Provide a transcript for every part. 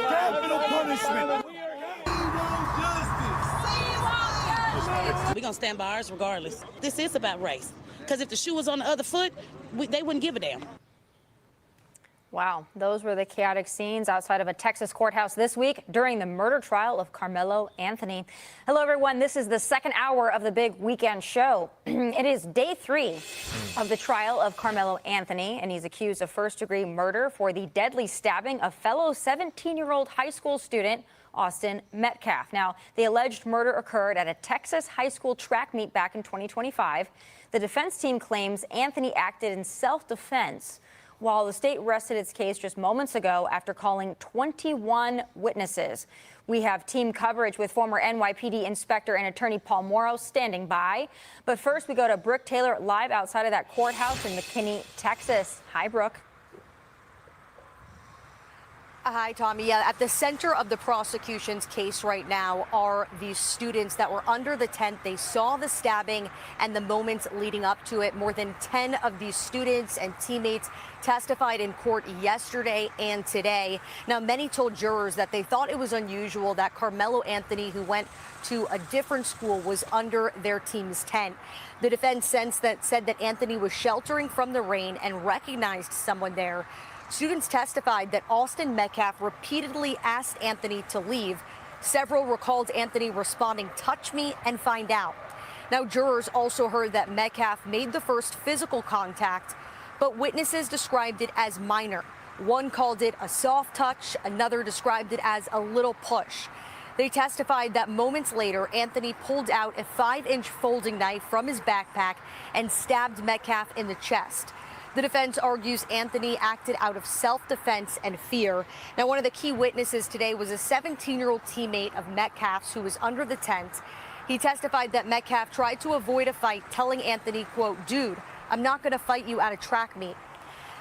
Capital punishment. We're going to stand by ours regardless. This is about race. Because if the shoe was on the other foot, they wouldn't give a damn. Wow, those were the chaotic scenes outside of a Texas courthouse this week during the murder trial of Karmelo Anthony. Hello, everyone. This is the second hour of the big weekend show. It is day 3 of the trial of Karmelo Anthony, and he's accused of first-degree murder for the deadly stabbing of fellow 17-year-old high school student Austin Metcalf. Now, the alleged murder occurred at a Texas high school track meet back in 2025. The defense team claims Anthony acted in self-defense, while the state rested its case just moments ago after calling 21 witnesses. We have team coverage with former NYPD Inspector and Attorney Paul Morrow standing by. But first, we go to Brooke Taylor live outside of that courthouse in McKinney, Texas. Hi, Brooke. Hi, Tommy. Yeah, at the center of the prosecution's case right now are these students that were under the tent. They saw the stabbing and the moments leading up to it. More than 10 of these students and teammates testified in court yesterday and today. Now, many told jurors that they thought it was unusual that Karmelo Anthony, who went to a different school, was under their team's tent. The defense said that Anthony was sheltering from the rain and recognized someone there. Students testified that Austin Metcalf repeatedly asked Anthony to leave. Several recalled Anthony responding, "Touch me and find out." Now, jurors also heard that Metcalf made the first physical contact, but witnesses described it as minor. One called it a soft touch, another described it as a little push. They testified that moments later, Anthony pulled out a 5-inch folding knife from his backpack and stabbed Metcalf in the chest. The defense argues Anthony acted out of self-defense and fear. Now, one of the key witnesses today was a 17-year-old teammate of Metcalf's who was under the tent. He testified that Metcalf tried to avoid a fight, telling Anthony, quote, "Dude, I'm not going to fight you at a track meet."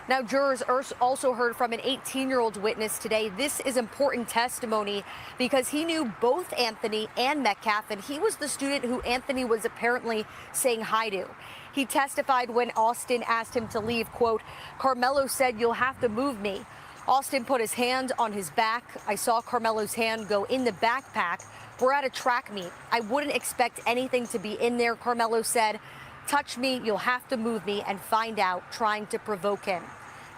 Now, jurors also heard from an 18-year-old witness today. This is important testimony because he knew both Anthony and Metcalf, and he was the student who Anthony was apparently saying hi to. He testified when Austin asked him to leave, quote, "Karmelo said, 'You'll have to move me.' Austin put his hand on his back. I saw Karmelo's hand go in the backpack. We're at a track meet. I wouldn't expect anything to be in there," Karmelo said. "Touch me, you'll have to move me and find out," trying to provoke him.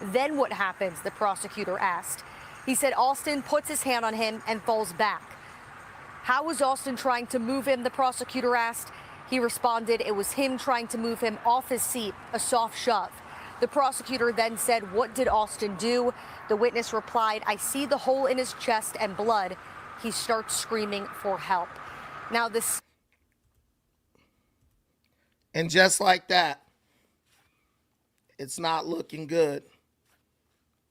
Then what happens, the prosecutor asked. He said Austin puts his hand on him and falls back. How was Austin trying to move him, the prosecutor asked. He responded it was him trying to move him off his seat, a soft shove. The prosecutor then said, "What did Austin do?" The witness replied, "I see the hole in his chest and blood." He starts screaming for help. Now this... And just like that, it's not looking good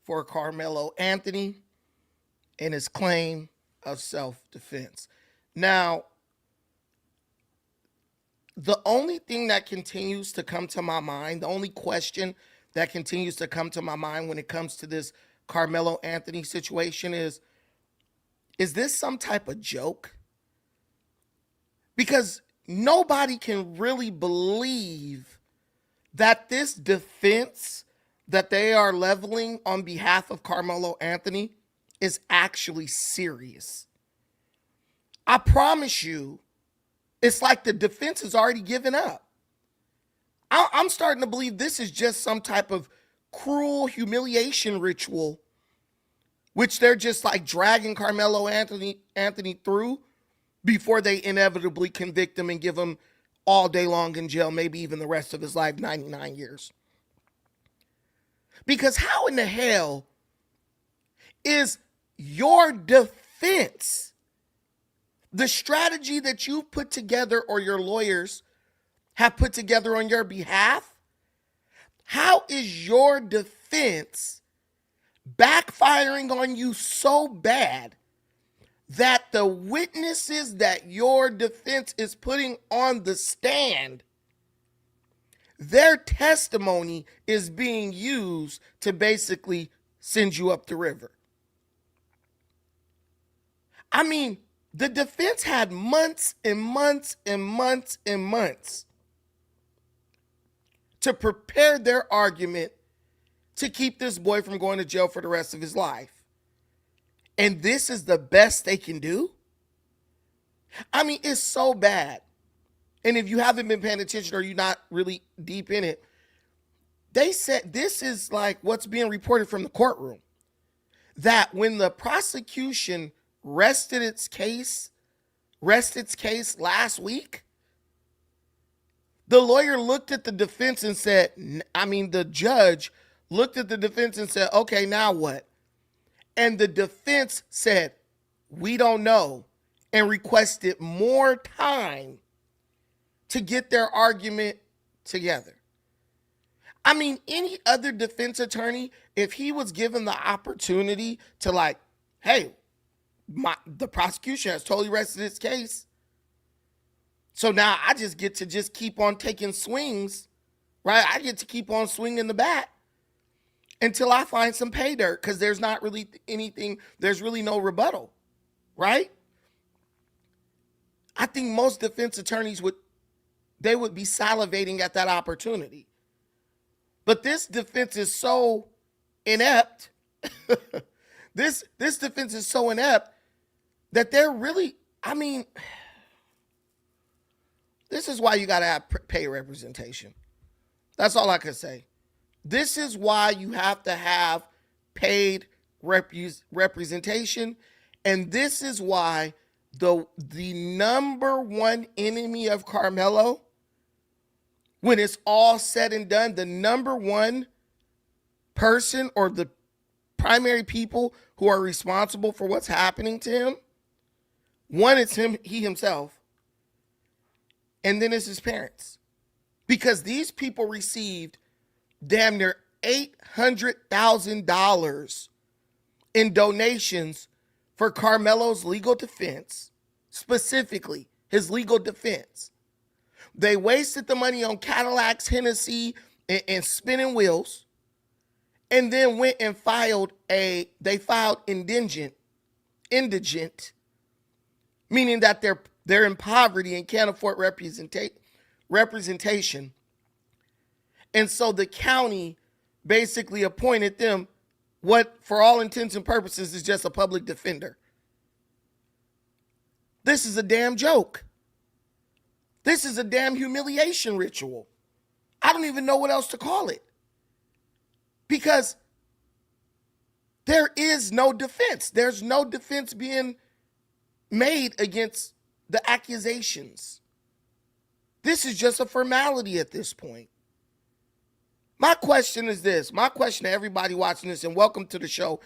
for Karmelo Anthony and his claim of self-defense. Now, the only thing that continues to come to my mind, the only question that continues to come to my mind when it comes to this Karmelo Anthony situation is this some type of joke? Because nobody can really believe that this defense that they are leveling on behalf of Karmelo Anthony is actually serious. I promise you, it's like the defense has already given up. I'm starting to believe this is just some type of cruel humiliation ritual, which they're just like dragging Karmelo Anthony through before they inevitably convict him and give him all day long in jail, maybe even the rest of his life, 99 years. Because how in the hell is your defense, the strategy that you've put together or your lawyers have put together on your behalf, how is your defense backfiring on you so bad that the witnesses that your defense is putting on the stand, their testimony is being used to basically send you up the river? I mean, the defense had months and months and months and months to prepare their argument to keep this boy from going to jail for the rest of his life. And this is the best they can do? I mean, it's so bad. And if you haven't been paying attention or you're not really deep in it, they said this is like what's being reported from the courtroom. That when the prosecution rested its case last week, the lawyer looked at the defense and said, the judge looked at the defense and said, okay, now what? And the defense said, we don't know, and requested more time to get their argument together. I mean, any other defense attorney, if he was given the opportunity to like, hey, the prosecution has totally rested its case, so now I just get to just keep on taking swings, right? I get to keep on swinging the bat until I find some pay dirt because there's not really anything, there's really no rebuttal, right? I think most defense attorneys would be salivating at that opportunity. But this defense is so inept. This defense is so inept that they're really, this is why you got to have pay representation. That's all I can say. This is why you have to have paid representation. And this is why the number one enemy of Karmelo, when it's all said and done, the number one person or the primary people who are responsible for what's happening to him, one, it's he himself, and then it's his parents. Because these people received damn near $800,000 in donations for Karmelo's legal defense, specifically his legal defense. They wasted the money on Cadillacs, Hennessy, and spinning wheels, and then went and filed indigent, meaning that they're in poverty and can't afford representation. And so the county basically appointed them what, for all intents and purposes, is just a public defender. This is a damn joke. This is a damn humiliation ritual. I don't even know what else to call it. Because there is no defense. There's no defense being made against the accusations. This is just a formality at this point. My question is this. My question to everybody watching this, and welcome to the show.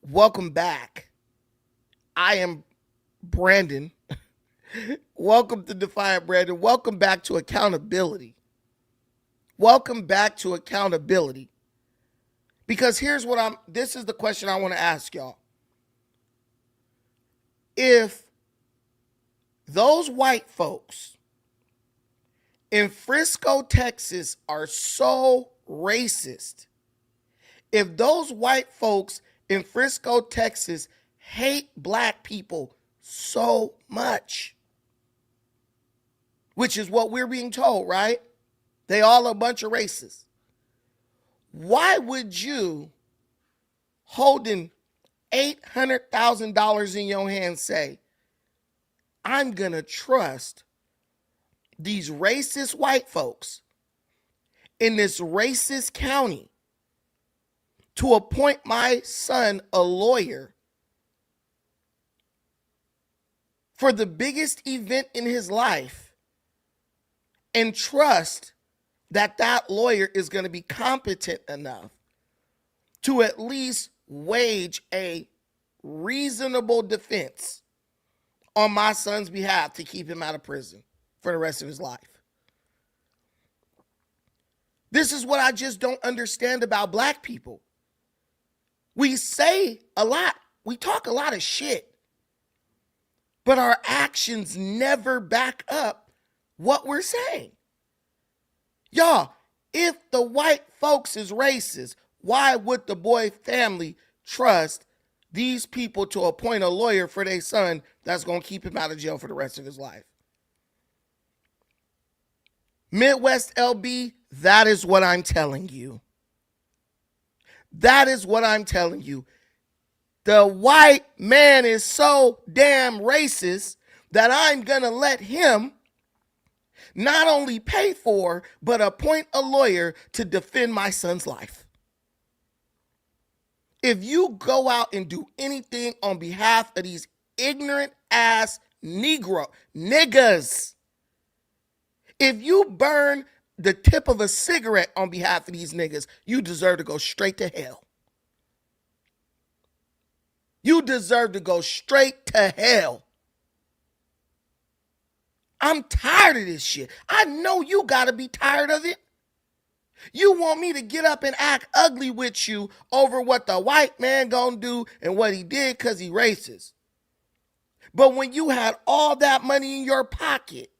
Welcome back. I am Brandon. Welcome to Defiant Brandon. Welcome back to accountability. Welcome back to accountability. Because this is the question I want to ask y'all. If those white folks in Frisco, Texas are so racist, if those white folks in Frisco, Texas hate black people so much, which is what we're being told, right? They all a bunch of racists. Why would you, holding $800,000 in your hand, say, I'm going to trust these racist white folks in this racist county to appoint my son a lawyer for the biggest event in his life, and trust that that lawyer is going to be competent enough to at least wage a reasonable defense on my son's behalf to keep him out of prison for the rest of his life? This is what I just don't understand about black people. We say a lot, we talk a lot of shit, but our actions never back up what we're saying. Y'all, if the white folks is racist, why would the boy family trust these people to appoint a lawyer for their son that's going to keep him out of jail for the rest of his life? Midwest LB, That is what I'm telling you. That is what I'm telling you. The white man is so damn racist that I'm going to let him not only pay for, but appoint a lawyer to defend my son's life. If you go out and do anything on behalf of these ignorant ass niggas, if you burn the tip of a cigarette on behalf of these niggas, you deserve to go straight to hell. You deserve to go straight to hell. I'm tired of this shit. I know you gotta be tired of it. You want me to get up and act ugly with you over what the white man gonna do and what he did because he racist. But when you had all that money in your pocket,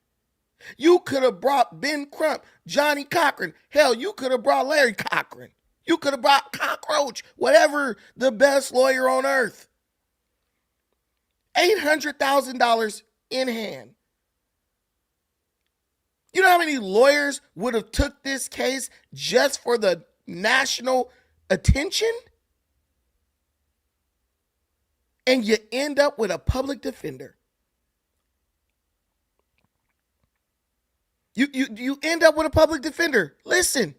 you could have brought Ben Crump, Johnny Cochran. Hell, you could have brought Larry Cochran. You could have brought Cockroach, whatever, the best lawyer on earth. $800,000 in hand. You know how many lawyers would have took this case just for the national attention? And you end up with a public defender. You end up with a public defender. Listen,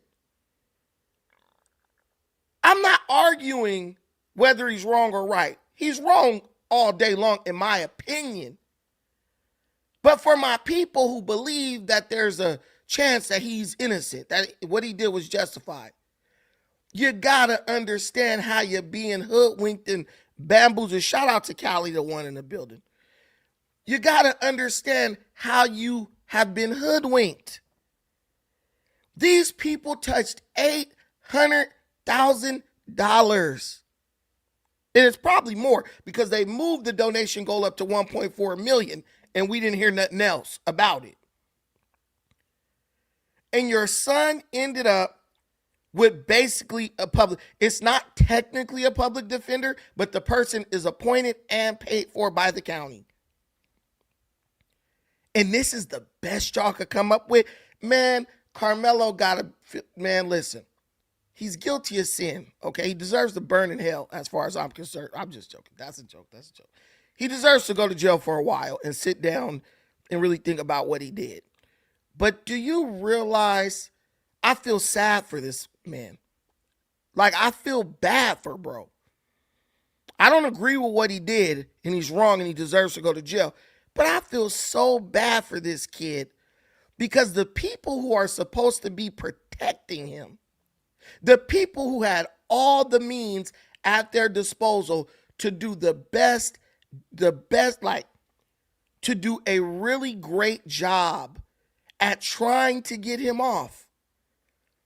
I'm not arguing whether he's wrong or right. He's wrong all day long, in my opinion. But for my people who believe that there's a chance that he's innocent, that what he did was justified, you gotta understand how you're being hoodwinked and bamboozled. Shout out to Callie, the one in the building. You gotta understand how you have been hoodwinked. These people touched $800,000. And it's probably more because they moved the donation goal up to 1.4 million and we didn't hear nothing else about it. And your son ended up with basically a public, it's not technically a public defender, but the person is appointed and paid for by the county. And this is the best y'all could come up with. Man, Karmelo man, listen. He's guilty of sin, okay? He deserves to burn in hell as far as I'm concerned. I'm just joking. That's a joke. That's a joke. He deserves to go to jail for a while and sit down and really think about what he did. But do you realize I feel sad for this man? Like, I feel bad for bro. I don't agree with what he did, and he's wrong, and he deserves to go to jail. But I feel so bad for this kid because the people who are supposed to be protecting him, the people who had all the means at their disposal to do the best, like to do a really great job at trying to get him off.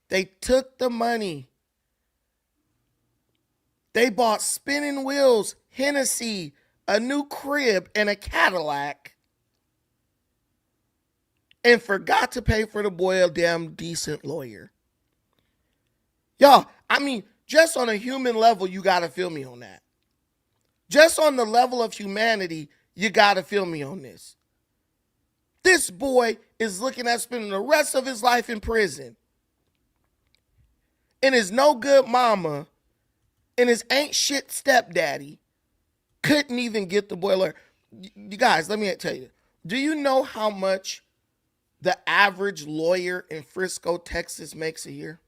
They took the money. They bought spinning wheels, Hennessy, a new crib, and a Cadillac, and forgot to pay for the boy a damn decent lawyer. Y'all, I mean, just on a human level, you got to feel me on that. Just on the level of humanity, you got to feel me on this. This boy is looking at spending the rest of his life in prison. And his no good mama and his ain't shit stepdaddy couldn't even get the boy lawyer. You guys, let me tell you. Do you know how much the average lawyer in Frisco, Texas makes a year?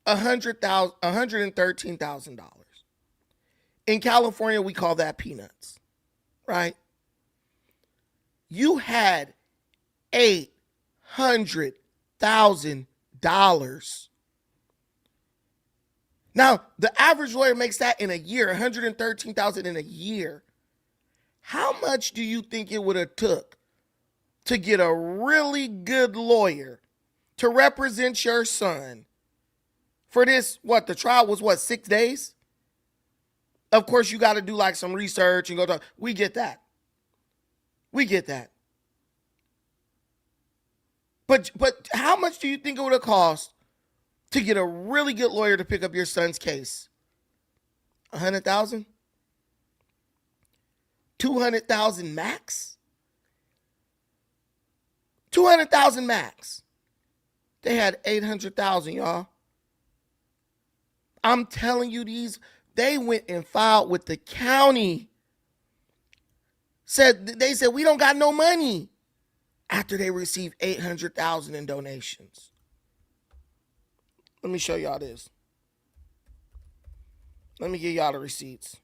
$113,000. In California, we call that peanuts, right? You had $800,000. Now, the average lawyer makes that in a year, $113,000 in a year. How much do you think it would have took to get a really good lawyer to represent your son for this? What, the trial was 6 days? Of course, you got to do like some research and go to, we get that. We get that. But how much do you think it would have cost to get a really good lawyer to pick up your son's case? 100,000? 200,000 max? 200,000 max. They had 800,000, y'all. I'm telling you, they went and filed with the county. They said we don't got no money after they received 800,000 in donations. Let me show y'all this. Let me give y'all the receipts.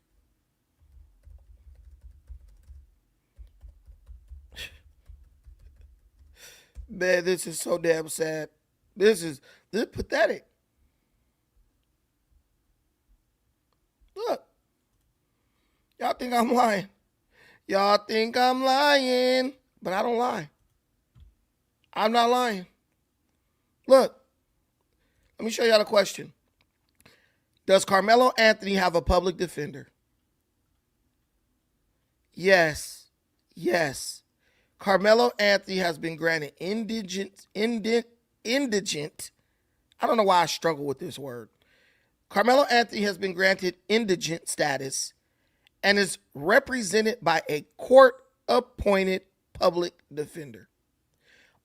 Man, this is so damn sad. This is pathetic. Look. Y'all think I'm lying. Y'all think I'm lying. But I don't lie. I'm not lying. Look. Let me show y'all the question. Does Karmelo Anthony have a public defender? Yes. Yes. Karmelo Anthony has been granted indigent. I don't know why I struggle with this word. Karmelo Anthony has been granted indigent status and is represented by a court-appointed public defender.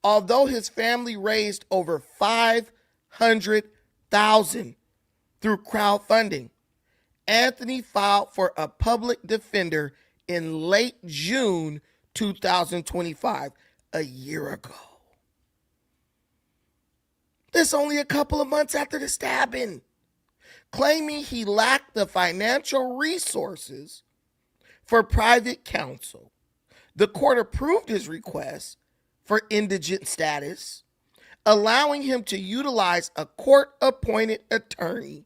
Although his family raised over $500,000 through crowdfunding, Anthony filed for a public defender in late June 2025, a year ago. This only a couple of months after the stabbing, claiming he lacked the financial resources for private counsel. The court approved his request for indigent status, allowing him to utilize a court-appointed attorney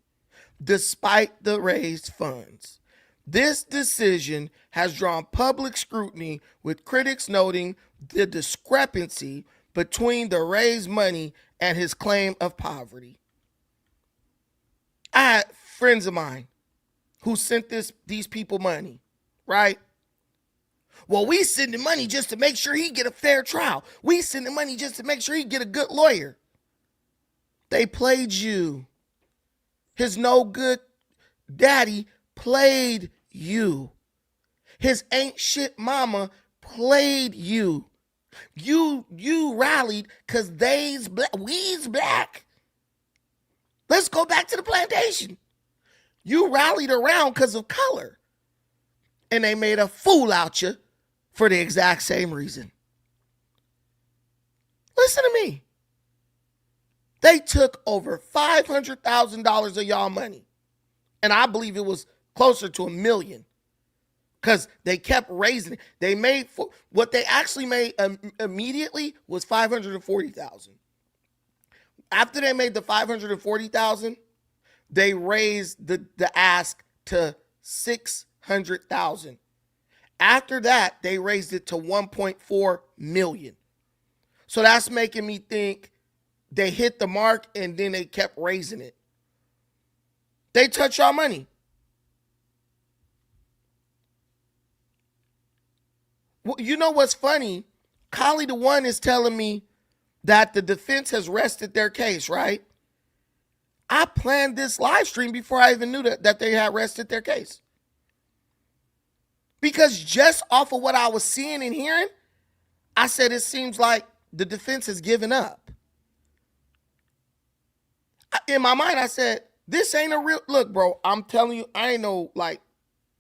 despite the raised funds. This decision has drawn public scrutiny, with critics noting the discrepancy between the raised money and his claim of poverty. I had friends of mine who sent these people money, right? Well, we sending money just to make sure he get a fair trial. We sending money just to make sure he get a good lawyer. They played you. His no good daddy played you. His ain't shit mama played you. You rallied because we's black. Let's go back to the plantation. You rallied around because of color. And they made a fool out you for the exact same reason. Listen to me. They took over $500,000 of y'all money. And I believe it was closer to $1 million. Because they kept raising it. They made, what they actually made immediately was $540,000. After they made the $540,000, they raised the ask to $600,000. After that, they raised it to $1.4 million. So that's making me think they hit the mark and then they kept raising it. They touch y'all money. Well, you know what's funny? Collie the One is telling me that the defense has rested their case, right? I planned this live stream before I even knew that they had rested their case. Because just off of what I was seeing and hearing, I said it seems like the defense has given up. In my mind, I said, this ain't a real, look, bro, I'm telling you, I ain't no, like,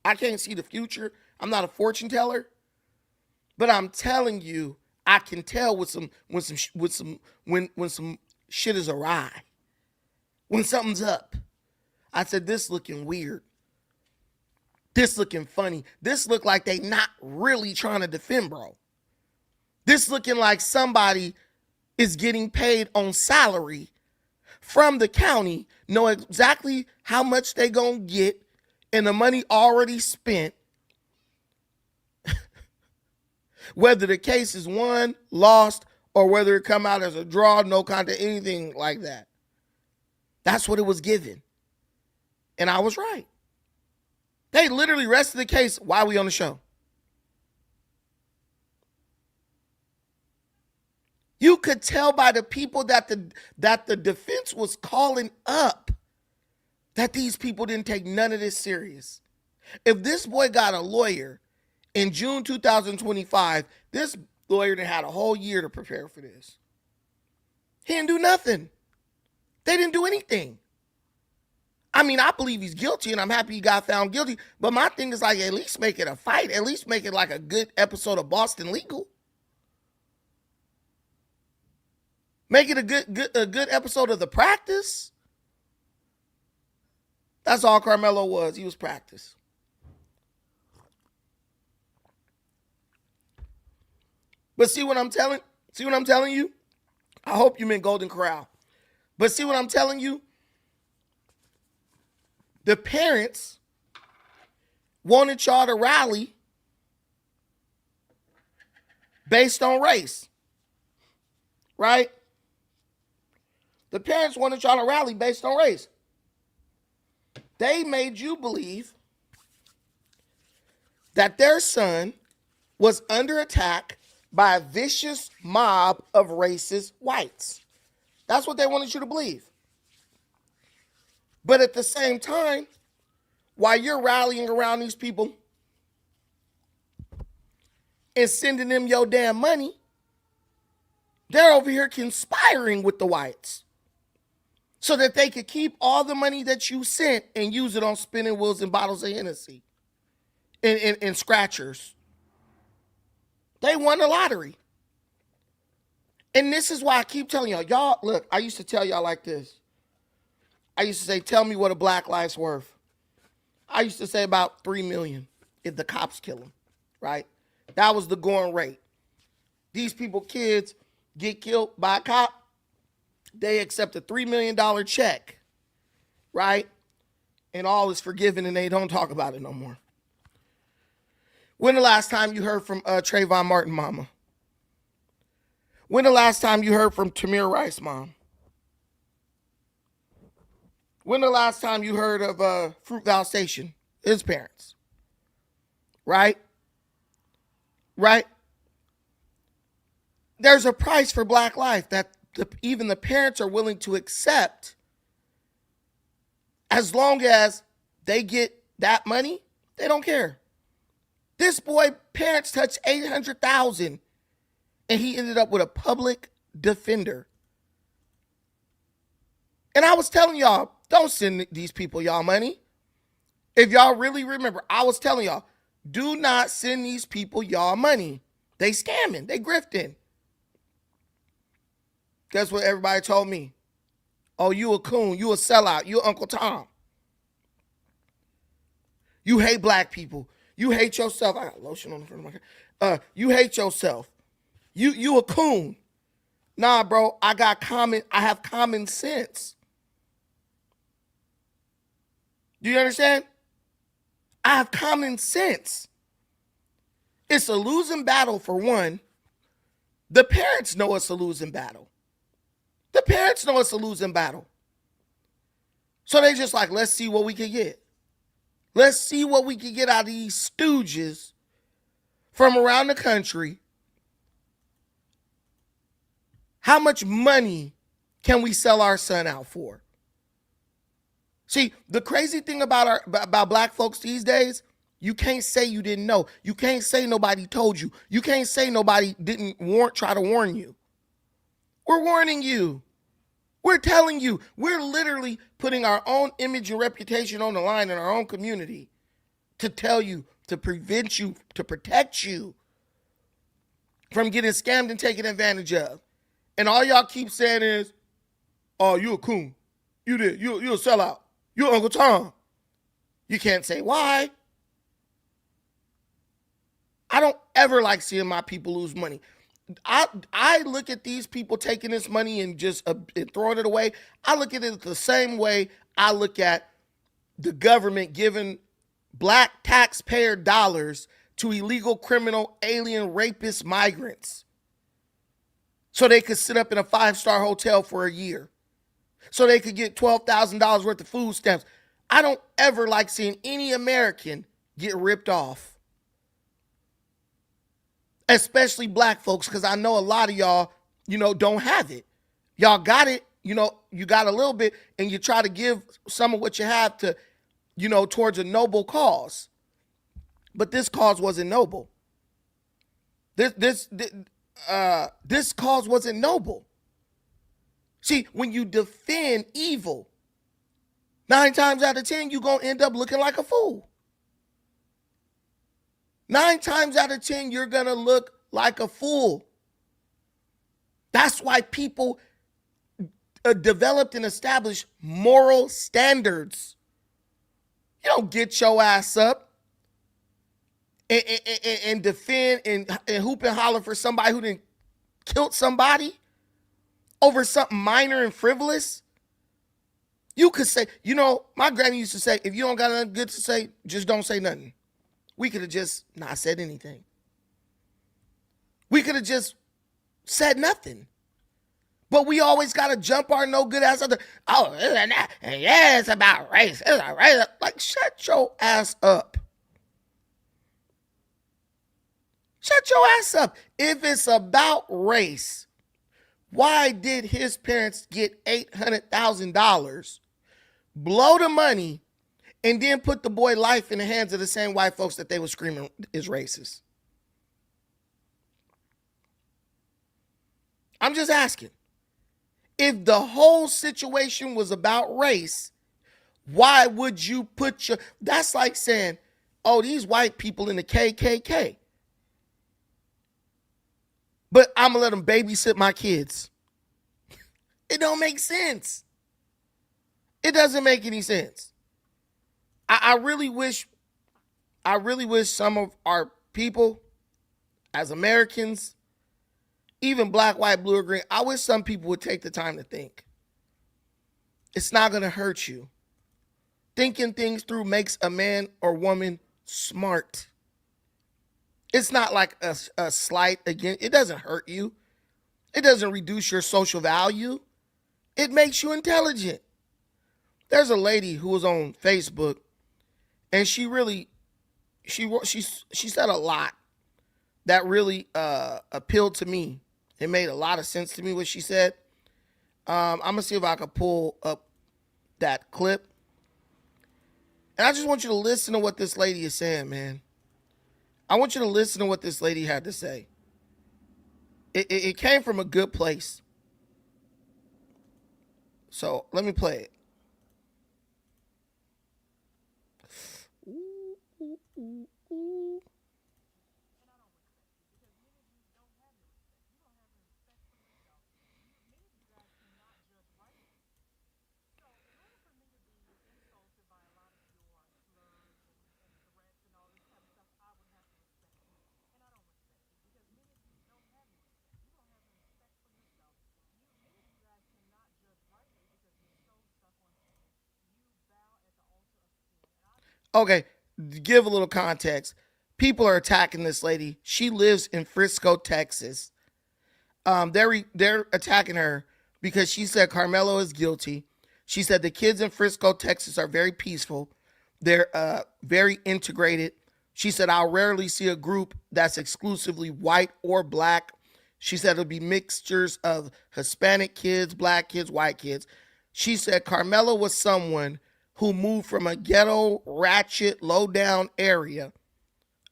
I can't see the future. I'm not a fortune teller. But I'm telling you, I can tell when some shit is awry. When something's up. I said, this looking weird. This looking funny. This look like they not really trying to defend, bro. This looking like somebody is getting paid on salary from the county, know exactly how much they gonna get, and the money already spent. Whether the case is won, lost, or whether it come out as a draw, no contest, anything like that. That's what it was given. And I was right. They literally rested the case while we on the show. You could tell by the people that the defense was calling up that these people didn't take none of this serious. If this boy got a lawyer in June 2025, this lawyer had a whole year to prepare for this. He didn't do nothing. They didn't do anything. I mean, I believe he's guilty, and I'm happy he got found guilty. But my thing is like, at least make it a fight. At least make it like a good episode of Boston Legal. Make it a good episode of The Practice. That's all Karmelo was. He was practice. But see what I'm telling you? I hope you meant Golden Corral. But see what I'm telling you? The parents wanted y'all to rally based on race. Right? The parents wanted y'all to rally based on race. They made you believe that their son was under attack by a vicious mob of racist whites. That's what they wanted you to believe. But at the same time, while you're rallying around these people and sending them your damn money, they're over here conspiring with the whites so that they could keep all the money that you sent and use it on spinning wheels and bottles of Hennessy and scratchers. They won the lottery. And this is why I keep telling y'all, look, I used to tell y'all like this. I used to say, tell me what a black life's worth. I used to say about $3 million if the cops kill them, right? That was the going rate. These people, kids, get killed by a cop, they accept a $3 million check, right? And all is forgiven and they don't talk about it no more. When the last time you heard from Trayvon Martin mama? When the last time you heard from Tamir Rice mom? When the last time you heard of Fruitvale Station, his parents? Right? Right? There's a price for black life that even the parents are willing to accept. As long as they get that money, they don't care. This boy, parents touched $800,000 and he ended up with a public defender. And I was telling y'all, don't send these people y'all money. If y'all really remember, I was telling y'all, do not send these people y'all money. They scamming, they grifting. Guess what everybody told me? Oh, you a coon, you a sellout, you Uncle Tom. You hate black people. You hate yourself. I got lotion on the front of my car. You hate yourself. You a coon. Nah, bro, I have common sense. Do you understand? I have common sense. It's a losing battle for one. The parents know it's a losing battle. The parents know it's a losing battle. So they just like, let's see what we can get. Let's see what we can get out of these stooges from around the country. How much money can we sell our son out for? See, the crazy thing about black folks these days, you can't say you didn't know. You can't say nobody told you. You can't say nobody didn't try to warn you. We're warning you. We're telling you. We're literally putting our own image and reputation on the line in our own community to tell you, to prevent you, to protect you from getting scammed and taken advantage of. And all y'all keep saying is, oh, you a coon. You did. You a sellout. You Uncle Tom. You can't say why. I don't ever like seeing my people lose money. I look at these people taking this money and just and throwing it away. I look at it the same way I look at the government giving black taxpayer dollars to illegal criminal alien rapist migrants so they could sit up in a 5-star hotel for a year, so they could get $12,000 worth of food stamps. I don't ever like seeing any American get ripped off. Especially black folks, because I know a lot of y'all, don't have it. Y'all got it, you got a little bit, and you try to give some of what you have to, towards a noble cause. But this cause wasn't noble. This cause wasn't noble. See, when you defend evil, 9 times out of 10, you're going to end up looking like a fool. 9 times out of 10, you're going to look like a fool. That's why people developed and established moral standards. You don't get your ass up and defend and hoop and holler for somebody who didn't kill somebody over something minor and frivolous. You could say, my granny used to say, if you don't got nothing good to say, just don't say nothing. We could have just not said anything. We could have just said nothing. But we always got to jump our no good ass other. Oh, and yeah, it's about race. It's about race. Like, shut your ass up. Shut your ass up. If it's about race, why did his parents get $800,000, blow the money, and then put the boy life in the hands of the same white folks that they were screaming is racist? I'm just asking. If the whole situation was about race, why would you put your... That's like saying, oh, these white people in the KKK. But I'm going to let them babysit my kids. It don't make sense. It doesn't make any sense. I really wish some of our people, as Americans, even black, white, blue, or green, I wish some people would take the time to think. It's not going to hurt you. Thinking things through makes a man or woman smart. It's not like a slight again. It doesn't hurt you. It doesn't reduce your social value. It makes you intelligent. There's a lady who was on Facebook, and she said a lot that really appealed to me. It made a lot of sense to me what she said. I'm going to see if I can pull up that clip. And I just want you to listen to what this lady is saying, man. I want you to listen to what this lady had to say. It came from a good place. So let me play it. Okay, to give a little context. People are attacking this lady. She lives in Frisco, Texas. They're attacking her because she said Karmelo is guilty. She said the kids in Frisco, Texas are very peaceful. They're very integrated. She said, I'll rarely see a group that's exclusively white or black. She said it'll be mixtures of Hispanic kids, black kids, white kids. She said Karmelo was someone who moved from a ghetto, ratchet, low-down area,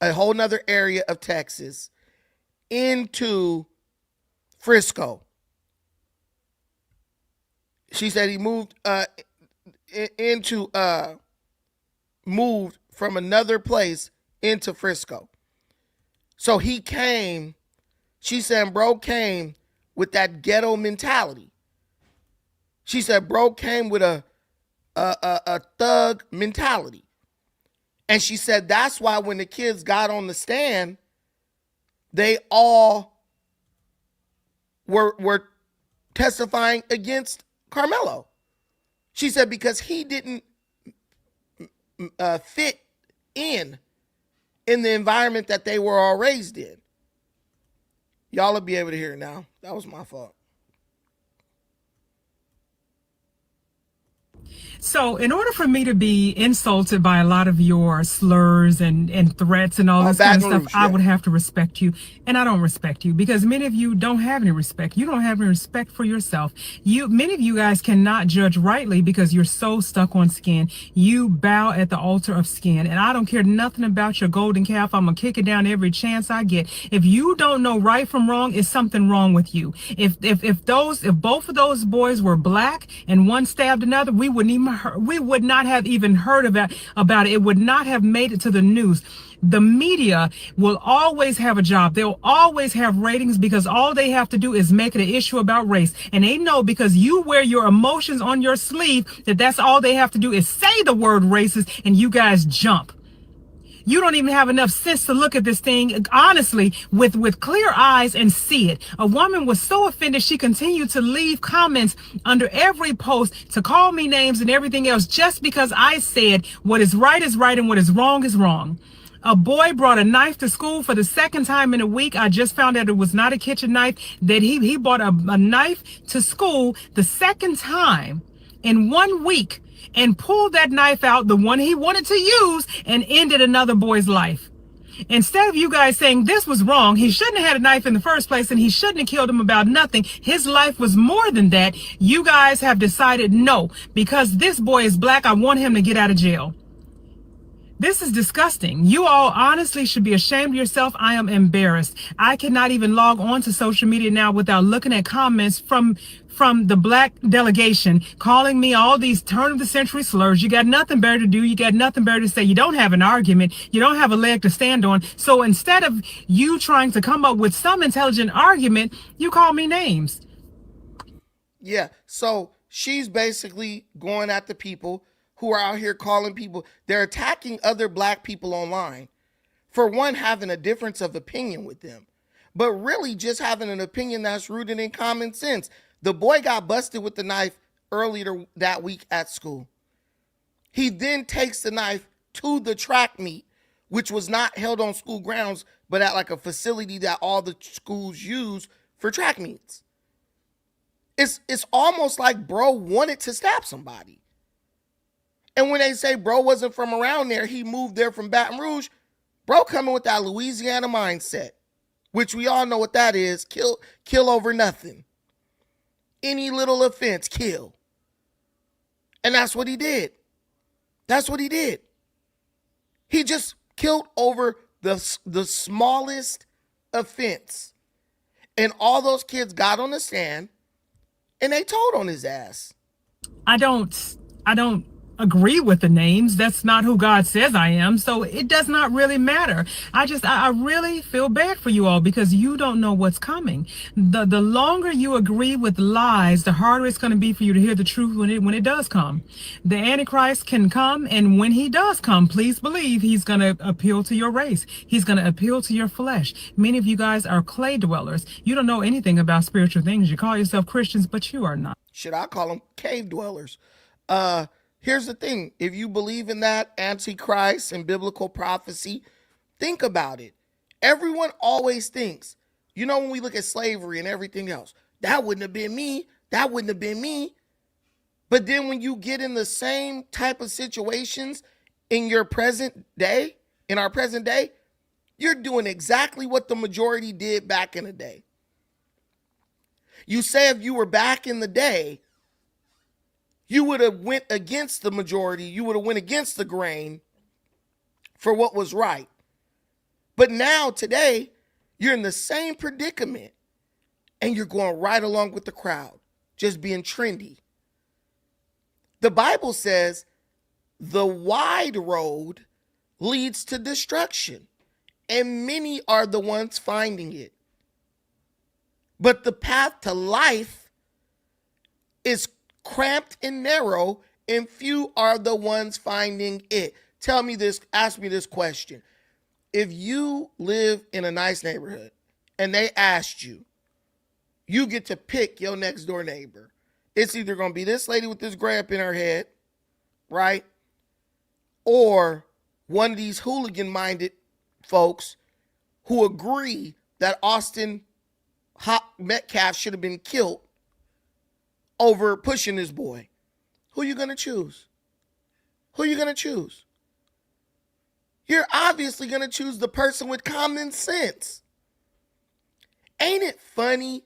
a whole nother area of Texas, into Frisco. She said he moved moved from another place into Frisco. So he came, she said bro came with that ghetto mentality. She said bro came with a thug mentality. And she said that's why when the kids got on the stand, they all were testifying against Karmelo. She said because he didn't fit in the environment that they were all raised in. Y'all will be able to hear it now. That was my fault. So in order for me to be insulted by a lot of your slurs and threats and all this kind of Baton stuff, Rouge, I yeah. would have to respect you. And I don't respect you because many of you don't have any respect. You don't have any respect for yourself. Many of you guys cannot judge rightly because you're so stuck on skin. You bow at the altar of skin. And I don't care nothing about your golden calf. I'm going to kick it down every chance I get. If you don't know right from wrong, it's something wrong with you. If both of those boys were black and one stabbed another, we would not have even heard about it. It would not have made it to the news. The media will always have a job. They'll always have ratings because all they have to do is make it an issue about race. And they know because you wear your emotions on your sleeve that's all they have to do is say the word racist and you guys jump. You don't even have enough sense to look at this thing honestly with clear eyes and see it. A woman was so offended she continued to leave comments under every post to call me names and everything else just because I said what is right and what is wrong is wrong. A boy brought a knife to school for the second time in a week. I just found out it was not a kitchen knife, that he brought a knife to school the second time in 1 week and pulled that knife out, the one he wanted to use, and ended another boy's life. Instead of you guys saying this was wrong, he shouldn't have had a knife in the first place and he shouldn't have killed him about nothing. His life was more than that. You guys have decided no, because this boy is black, I want him to get out of jail. This is disgusting. You all honestly should be ashamed of yourself. I am embarrassed. I cannot even log on to social media now without looking at comments from the black delegation calling me all these turn of the century slurs. You got nothing better to do. You got nothing better to say. You don't have an argument. You don't have a leg to stand on. So instead of you trying to come up with some intelligent argument, you call me names. Yeah, so she's basically going at the people who are out here calling people. They're attacking other black people online for one, having a difference of opinion with them, but really just having an opinion that's rooted in common sense. The boy got busted with the knife earlier that week at school. He then takes the knife to the track meet, which was not held on school grounds, but at like a facility that all the schools use for track meets. It's almost like bro wanted to stab somebody. And when they say bro wasn't from around there, he moved there from Baton Rouge, bro coming with that Louisiana mindset, which we all know what that is. Kill over nothing. Any little offense, kill. And that's what he did. That's what he did. He just killed over the smallest offense. And all those kids got on the stand and they told on his ass. I don't agree with the names. That's not who God says I am. So it does not really matter. I really feel bad for you all because you don't know what's coming. The longer you agree with lies, the harder it's going to be for you to hear the truth when it does come. The Antichrist can come, and when he does come, please believe he's going to appeal to your race. He's going to appeal to your flesh. Many of you guys are clay dwellers. You don't know anything about spiritual things. You call yourself Christians, but you are not. Should I call them cave dwellers? Here's the thing. If you believe in that Antichrist and biblical prophecy, think about it. Everyone always thinks, you know, when we look at slavery and everything else, that wouldn't have been me. That wouldn't have been me. But then when you get in the same type of situations in your present day, in our present day, you're doing exactly what the majority did back in the day. You say if you were back in the day, you would have went against the majority. You would have went against the grain for what was right. But now, today, you're in the same predicament and you're going right along with the crowd, just being trendy. The Bible says the wide road leads to destruction, and many are the ones finding it. But the path to life is cramped and narrow, and few are the ones finding it. Tell me this, ask me this question. If you live in a nice neighborhood and they asked you, you get to pick your next door neighbor. It's either going to be this lady with this gray up in her head, right? Or one of these hooligan-minded folks who agree that Austin Metcalf should have been killed over pushing this boy. Who you going to choose? who are you going to choose? You're obviously going to choose the person with common sense. Ain't it funny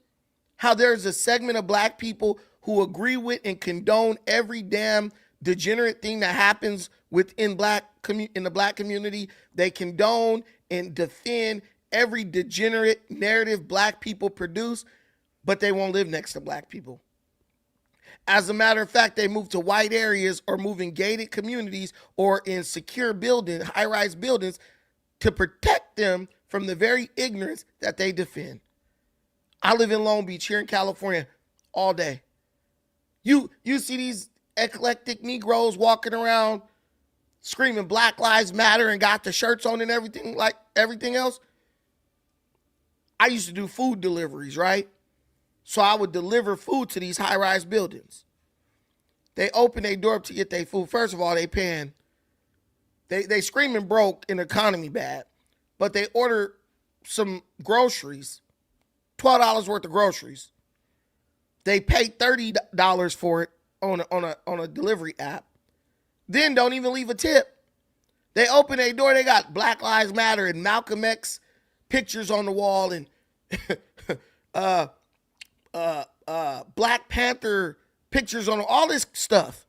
how there's a segment of black people who agree with and condone every damn degenerate thing that happens within in the black community? They condone and defend every degenerate narrative black people produce, but they won't live next to black people. As a matter of fact, they move to white areas or move in gated communities or in secure buildings, high-rise buildings, to protect them from the very ignorance that they defend. I live in Long Beach here in California all day. You see these eclectic Negroes walking around screaming Black Lives Matter and got the shirts on and everything like everything else. I used to do food deliveries, right? So I would deliver food to these high-rise buildings. They open their door up to get their food. First of all, they paying. They screaming broke in economy bad, but they order some groceries, $12 worth of groceries. They pay $30 for it on a delivery app. Then don't even leave a tip. They open their door. They got Black Lives Matter and Malcolm X pictures on the wall and Black Panther pictures on all this stuff.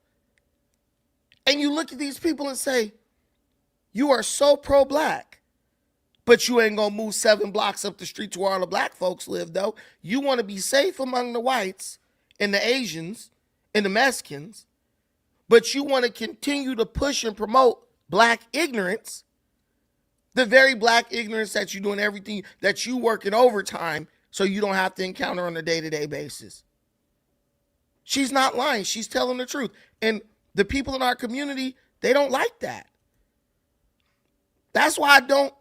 And you look at these people and say, you are so pro-black, but you ain't gonna move 7 blocks up the street to where all the black folks live, though. You want to be safe among the whites and the Asians and the Mexicans, but you want to continue to push and promote black ignorance, the very black ignorance that you're doing everything, that you work in overtime so you don't have to encounter on a day-to-day basis. She's not lying. She's telling the truth. And the people in our community, they don't like that. That's why I don't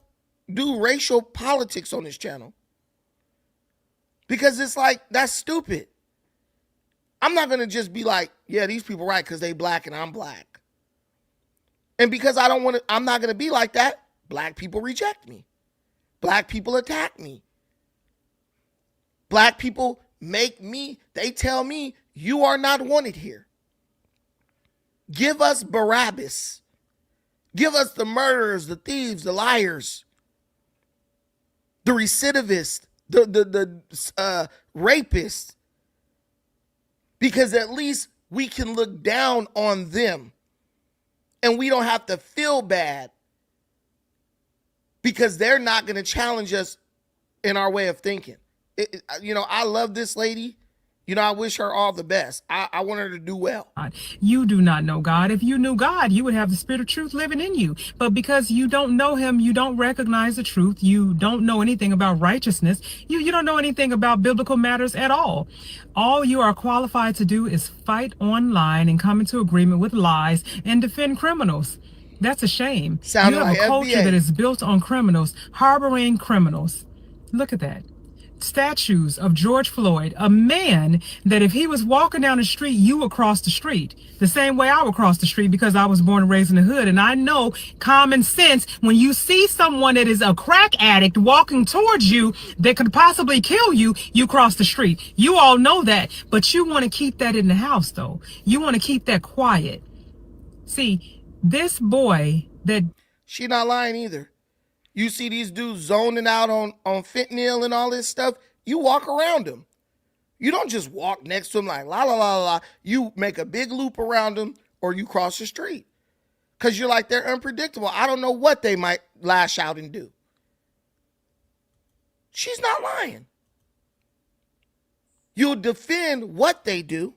do racial politics on this channel. Because it's like, that's stupid. I'm not going to just be like, yeah, these people right because they black and I'm black. And because I don't want to, I'm not going to be like that. Black people reject me. Black people attack me. Black people they tell me, you are not wanted here. Give us Barabbas. Give us the murderers, the thieves, the liars, the recidivists, the rapists. Because at least we can look down on them and we don't have to feel bad because they're not going to challenge us in our way of thinking. I love this lady. I wish her all the best. I want her to do well. You do not know God. If you knew God, you would have the spirit of truth living in you. But because you don't know him, you don't recognize the truth. You don't know anything about righteousness. You don't know anything about biblical matters at all. All you are qualified to do is fight online and come into agreement with lies and defend criminals. That's a shame. You have like a culture FBA. that is built on criminals, harboring criminals. Look at that. Statues of George Floyd, a man that if he was walking down the street, you would cross the street. The same way I would cross the street because I was born and raised in the hood. And I know common sense, when you see someone that is a crack addict walking towards you that could possibly kill you, you cross the street. You all know that, but you want to keep that in the house though. You want to keep that quiet. See, this boy that... She not lying either. You see these dudes zoning out on fentanyl and all this stuff. You walk around them. You don't just walk next to them like la, la, la, la. You make a big loop around them or you cross the street. Because you're like, they're unpredictable. I don't know what they might lash out and do. She's not lying. You'll defend what they do.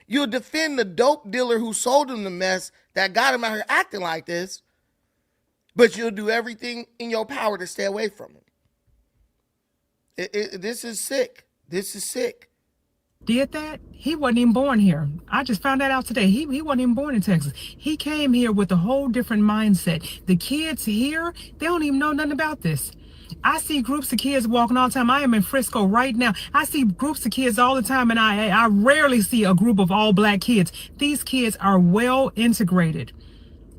You'll defend the dope dealer who sold them the mess that got him out here acting like this. But you'll do everything in your power to stay away from it. This is sick. This is sick. Did that? He wasn't even born here. I just found that out today. He wasn't even born in Texas. He came here with a whole different mindset. The kids here, they don't even know nothing about this. I see groups of kids walking all the time. I am in Frisco right now. I see groups of kids all the time, and I rarely see a group of all black kids. These kids are well integrated.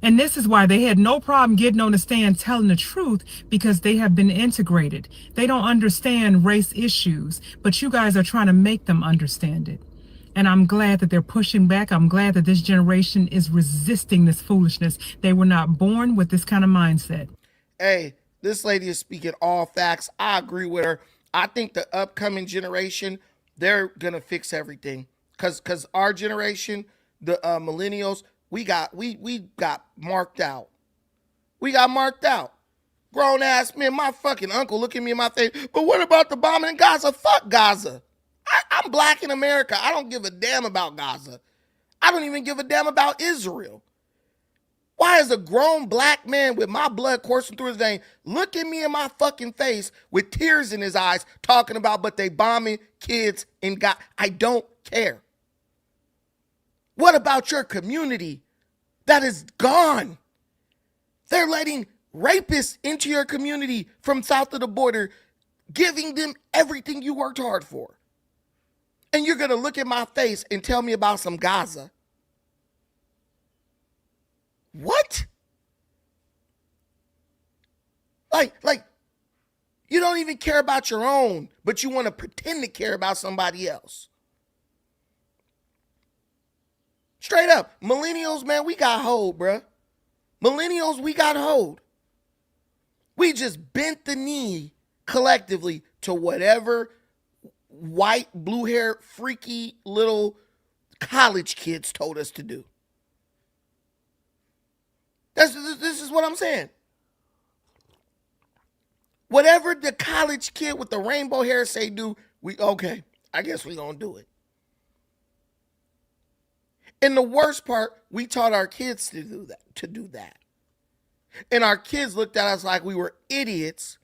And this is why they had no problem getting on the stand telling the truth, because they have been integrated. They don't understand race issues, but you guys are trying to make them understand it. And I'm glad that they're pushing back. I'm glad that this generation is resisting this foolishness. They were not born with this kind of mindset. Hey, this lady is speaking all facts. I agree with her. I think the upcoming generation, they're gonna fix everything. Cause our generation, the millennials, we got marked out. We got marked out. Grown ass man, my fucking uncle look at me in my face. But what about the bombing in Gaza? Fuck Gaza. I'm black in America. I don't give a damn about Gaza. I don't even give a damn about Israel. Why is a grown black man with my blood coursing through his vein looking me in my fucking face with tears in his eyes talking about, but they bombing kids in Gaza? I don't care. What about your community that is gone? They're letting rapists into your community from south of the border, giving them everything you worked hard for. And you're going to look at my face and tell me about some Gaza. What? Like, you don't even care about your own, but you want to pretend to care about somebody else. Straight up, millennials, man, we got hold, bruh. Millennials, we got hold. We just bent the knee collectively to whatever white, blue hair, freaky little college kids told us to do. This is what I'm saying. Whatever the college kid with the rainbow hair say do, okay, I guess we gonna do it. And the worst part, we taught our kids to do that. And our kids looked at us like we were idiots.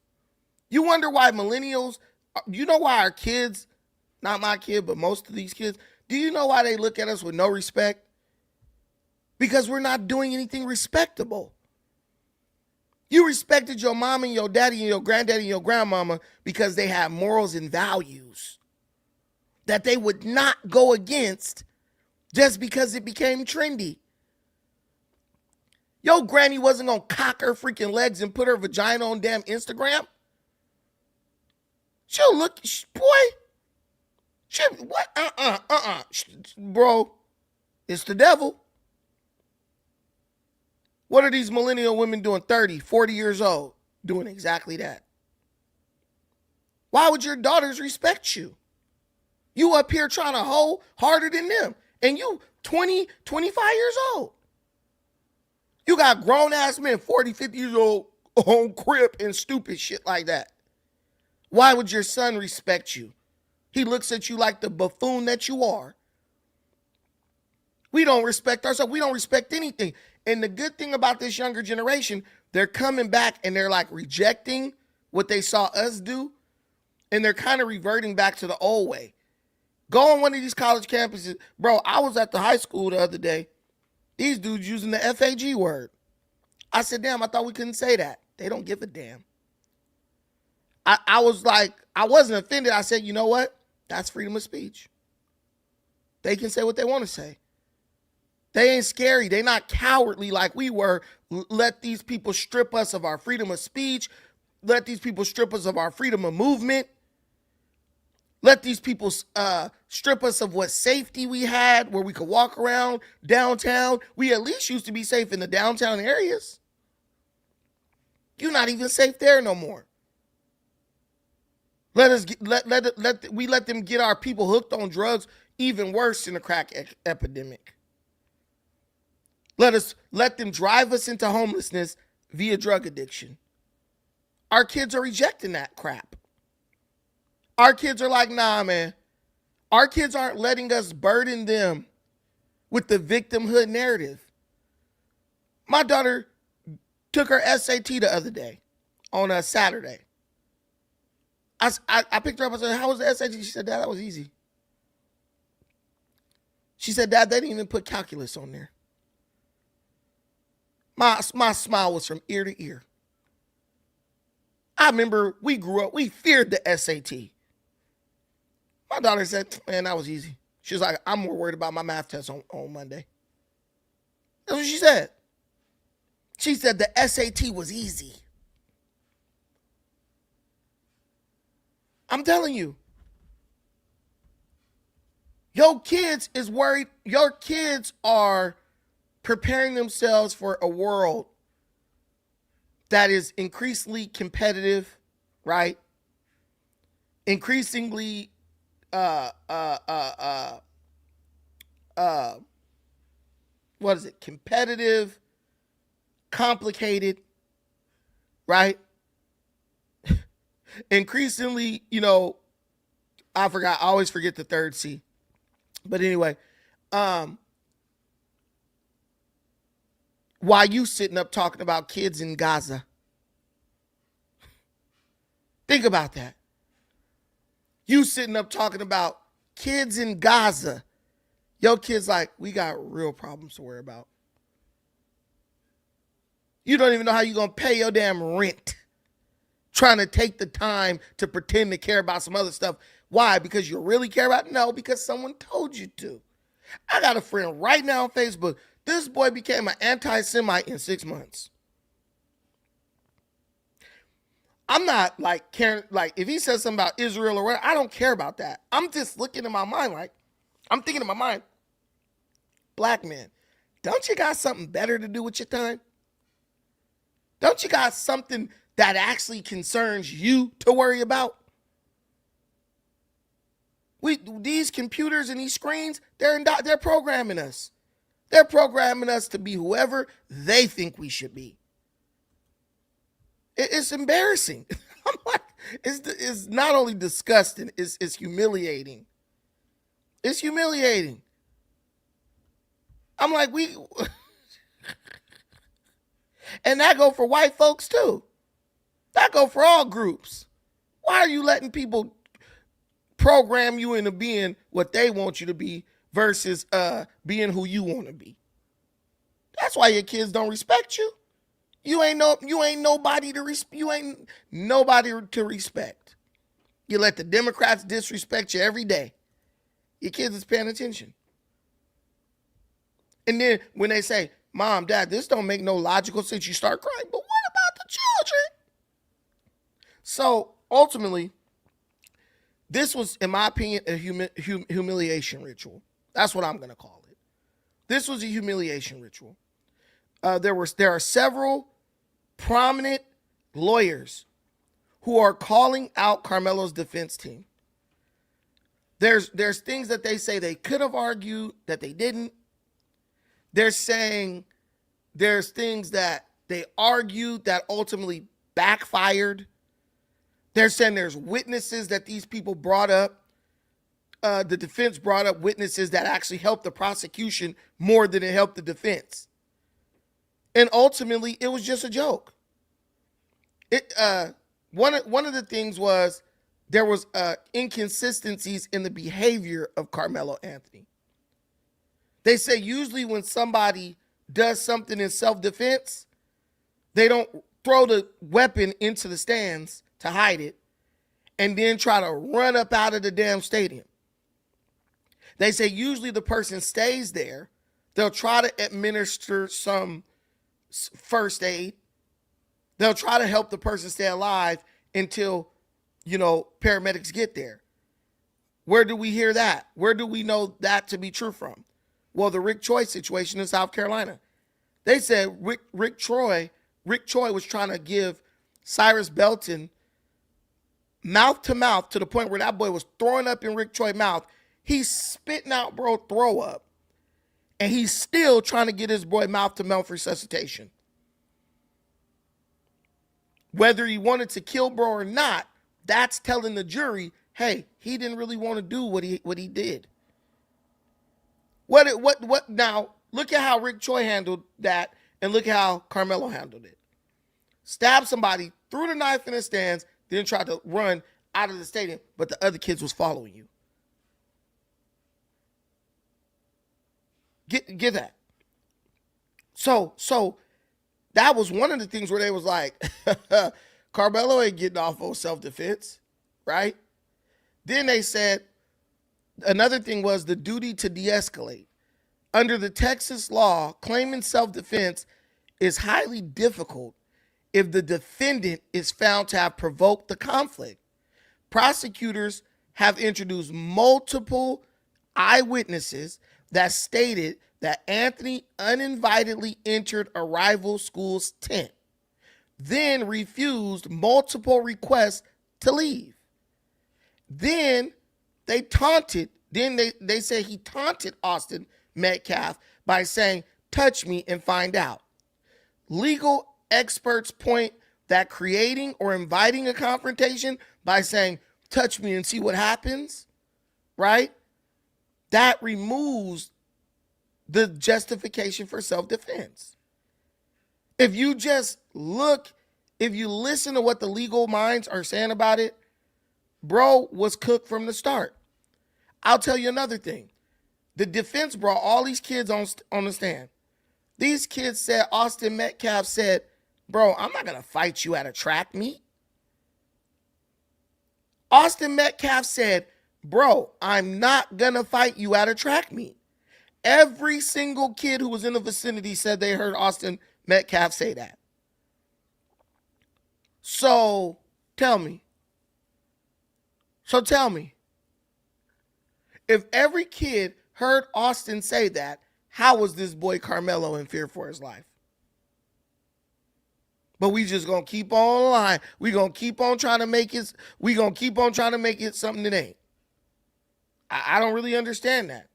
You wonder why millennials, you know why our kids, not my kid, but most of these kids, do you know why they look at us with no respect? Because we're not doing anything respectable. You respected your mom and your daddy and your granddaddy and your grandmama because they had morals and values that they would not go against just because it became trendy. Yo, granny wasn't gonna cock her freaking legs and put her vagina on damn Instagram. She'll look, boy. What? Bro, it's the devil. What are these millennial women doing 30, 40 years old? Doing exactly that. Why would your daughters respect you? You up here trying to hold harder than them. And you 20, 25 years old. You got grown-ass men, 40, 50 years old, on crib and stupid shit like that. Why would your son respect you? He looks at you like the buffoon that you are. We don't respect ourselves. We don't respect anything. And the good thing about this younger generation, they're coming back and they're like rejecting what they saw us do. And they're kind of reverting back to the old way. Go on one of these college campuses. Bro, I was at the high school the other day. These dudes using the FAG word. I said, damn, I thought we couldn't say that. They don't give a damn. I was like, I wasn't offended. I said, you know what? That's freedom of speech. They can say what they want to say. They ain't scary. They not cowardly like we were. Let these people strip us of our freedom of speech. Let these people strip us of our freedom of movement. Let these people strip us of what safety we had, where we could walk around downtown. We at least used to be safe in the downtown areas. You're not even safe there no more. We let them get our people hooked on drugs, even worse than the crack epidemic. Let them drive us into homelessness via drug addiction. Our kids are rejecting that crap. Our kids are like, nah, man. Our kids aren't letting us burden them with the victimhood narrative. My daughter took her SAT the other day on a Saturday. I picked her up and said, how was the SAT? She said, Dad, that was easy. She said, Dad, they didn't even put calculus on there. My smile was from ear to ear. I remember we grew up, we feared the SAT. My daughter said, man, that was easy. She was like, I'm more worried about my math test on Monday. That's what she said. She said the SAT was easy. I'm telling you. Your kids is worried. Your kids are preparing themselves for a world that is increasingly competitive, right? Increasingly, what is it? Competitive, complicated, right? Increasingly, I always forget the third C. But anyway, why you sitting up talking about kids in Gaza? Think about that. You sitting up talking about kids in Gaza. Your kids like, we got real problems to worry about. You don't even know how you're going to pay your damn rent. Trying to take the time to pretend to care about some other stuff. Why? Because you really care about it? No, because someone told you to. I got a friend right now on Facebook. This boy became an anti-Semite in 6 months. I'm not like caring, like if he says something about Israel or whatever, I don't care about that. I'm just looking in my mind like, I'm thinking in my mind, black man, don't you got something better to do with your time? Don't you got something that actually concerns you to worry about? These computers and these screens, they're programming us. They're programming us to be whoever they think we should be. It's embarrassing. I'm like, it's not only disgusting, it's humiliating. It's humiliating. I'm like, and that go for white folks too. That go for all groups. Why are you letting people program you into being what they want you to be versus being who you want to be? That's why your kids don't respect you. You ain't nobody to respect. You let the Democrats disrespect you every day. Your kids is paying attention. And then when they say, Mom, Dad, this don't make no logical sense, you start crying. But what about the children? So ultimately, this was, in my opinion, a humiliation ritual. That's what I'm going to call it. This was a humiliation ritual. There are several prominent lawyers who are calling out Karmelo's defense team. There's things that they say they could have argued that they didn't. They're saying there's things that they argued that ultimately backfired. They're saying there's witnesses that these people brought up. The defense brought up witnesses that actually helped the prosecution more than it helped the defense. And ultimately, it was just a joke. One of the things was there was inconsistencies in the behavior of Karmelo Anthony. They say usually when somebody does something in self-defense, they don't throw the weapon into the stands to hide it and then try to run up out of the damn stadium. They say usually the person stays there. They'll try to administer some first aid. They'll try to help the person stay alive until, paramedics get there. Where do we hear that? Where do we know that to be true from? Well, the Rick Choi situation in South Carolina. They said Rick Choi was trying to give Cyrus Belton mouth to mouth to the point where that boy was throwing up in Rick Choi's mouth. He's spitting out throw up. And he's still trying to get his boy mouth to mouth resuscitation. Whether he wanted to kill bro or not, that's telling the jury, hey, he didn't really want to do what he did. What now? Look at how Rick Choi handled that, and look at how Karmelo handled it. Stabbed somebody, threw the knife in the stands, then tried to run out of the stadium, but the other kids was following you. Get that. So that was one of the things where they was like, Karmelo ain't getting off on self-defense, right? Then they said, another thing was the duty to de-escalate. Under the Texas law, claiming self-defense is highly difficult if the defendant is found to have provoked the conflict. Prosecutors have introduced multiple eyewitnesses that stated that Anthony uninvitedly entered a rival school's tent, then refused multiple requests to leave. Then they taunted, they say he taunted Austin Metcalf by saying, "Touch me and find out." Legal experts point that creating or inviting a confrontation by saying, "Touch me and see what happens," right? That removes the justification for self-defense. If you just look, if you listen to what the legal minds are saying about it, bro was cooked from the start. I'll tell you another thing. The defense brought all these kids on the stand. These kids said, Austin Metcalf said, "Bro, I'm not going to fight you at a track meet." Austin Metcalf said, "Bro, I'm not going to fight you at a track meet." Every single kid who was in the vicinity said they heard Austin Metcalf say that. So tell me, if every kid heard Austin say that, how was this boy Karmelo in fear for his life? But we just gonna keep on lying. We gonna keep on trying to make it. We gonna keep on trying to make it something that ain't. I don't really understand that.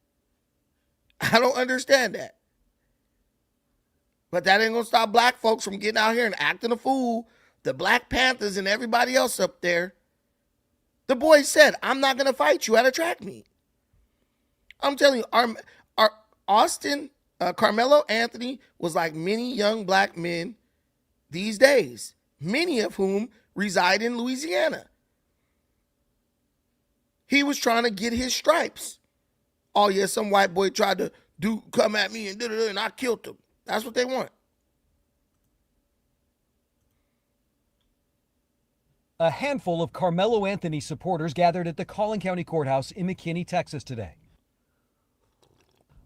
I don't understand that. But that ain't gonna stop black folks from getting out here and acting a fool. The Black Panthers and everybody else up there. The boy said, "I'm not gonna fight you at a track meet." I'm telling you, our Austin, Karmelo Anthony was like many young black men these days, many of whom reside in Louisiana. He was trying to get his stripes. Oh yeah, some white boy tried to come at me and I killed him. That's what they want. A handful of Karmelo Anthony supporters gathered at the Collin County Courthouse in McKinney, Texas today.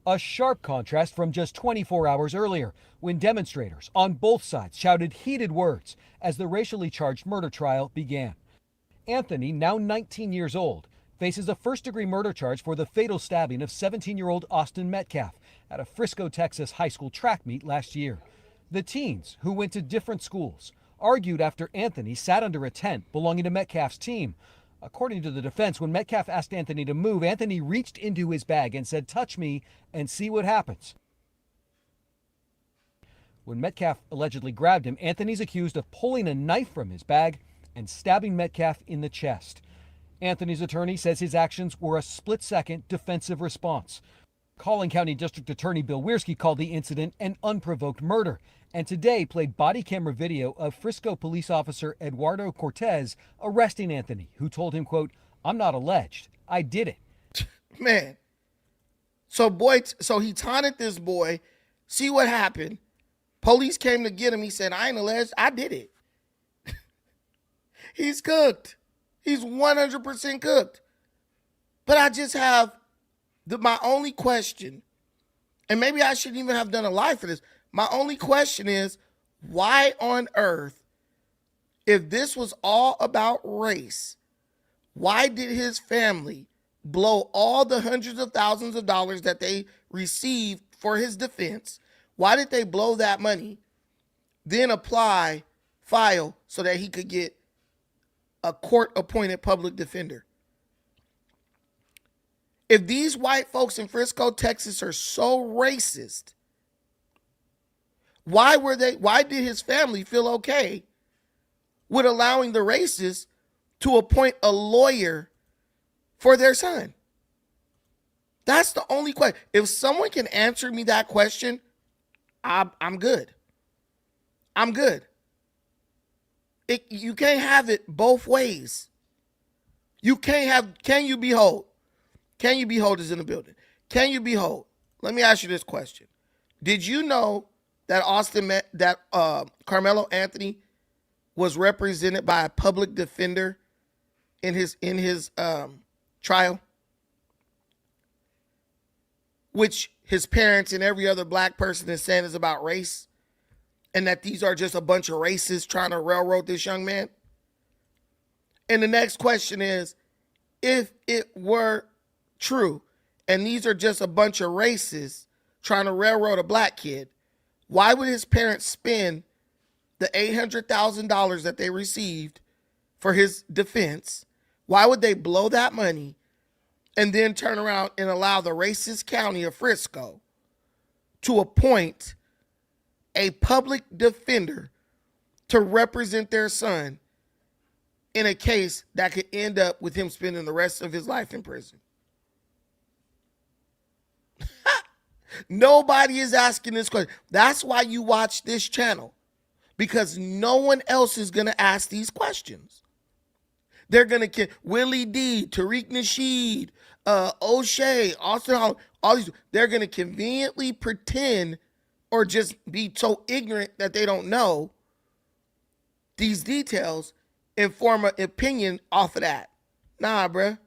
A sharp contrast from just 24 hours earlier, when demonstrators on both sides shouted heated words as the racially charged murder trial began. Anthony, now 19 years old, faces a first-degree murder charge for the fatal stabbing of 17-year-old Austin Metcalf at a Frisco, Texas high school track meet last year. The teens, who went to different schools, argued after Anthony sat under a tent belonging to Metcalf's team. According to the defense, when Metcalf asked Anthony to move, Anthony reached into his bag and said, "Touch me and see what happens." When Metcalf allegedly grabbed him, Anthony's accused of pulling a knife from his bag and stabbing Metcalf in the chest. Anthony's attorney says his actions were a split-second defensive response. Collin County District Attorney Bill Wiersky called the incident an unprovoked murder, and today played body camera video of Frisco police officer Eduardo Cortez arresting Anthony, who told him, quote, "I'm not alleged. I did it." Man. So he taunted this boy. See what happened. Police came to get him. He said, "I ain't alleged. I did it." He's cooked. He's 100% cooked. But I just have my only question, and maybe I shouldn't even have done a live for this. My only question is, why on earth, if this was all about race, why did his family blow all the hundreds of thousands of dollars that they received for his defense? Why did they blow that money, then file so that he could get a court-appointed public defender? If these white folks in Frisco, Texas are so racist, why did his family feel okay with allowing the racists to appoint a lawyer for their son? That's the only question. If someone can answer me that question, I'm good. I'm good. You can't have it both ways. Can you behold? Can you behold is in the building? Can you behold? Let me ask you this question. Did you know that Karmelo Anthony was represented by a public defender in his trial, which his parents and every other black person is saying is about race, and that these are just a bunch of racists trying to railroad this young man? And the next question is, if it were true and these are just a bunch of racists trying to railroad a black kid, why would his parents spend the $800,000 that they received for his defense? Why would they blow that money and then turn around and allow the racist county of Frisco to appoint a public defender to represent their son in a case that could end up with him spending the rest of his life in prison? Nobody is asking this question. That's why you watch this channel, because no one else is going to ask these questions. They're going to Willie D, Tariq Nasheed, O'Shea, Austin Hall, all these. They're going to conveniently pretend or just be so ignorant that they don't know these details and form an opinion off of that. Nah, bruh.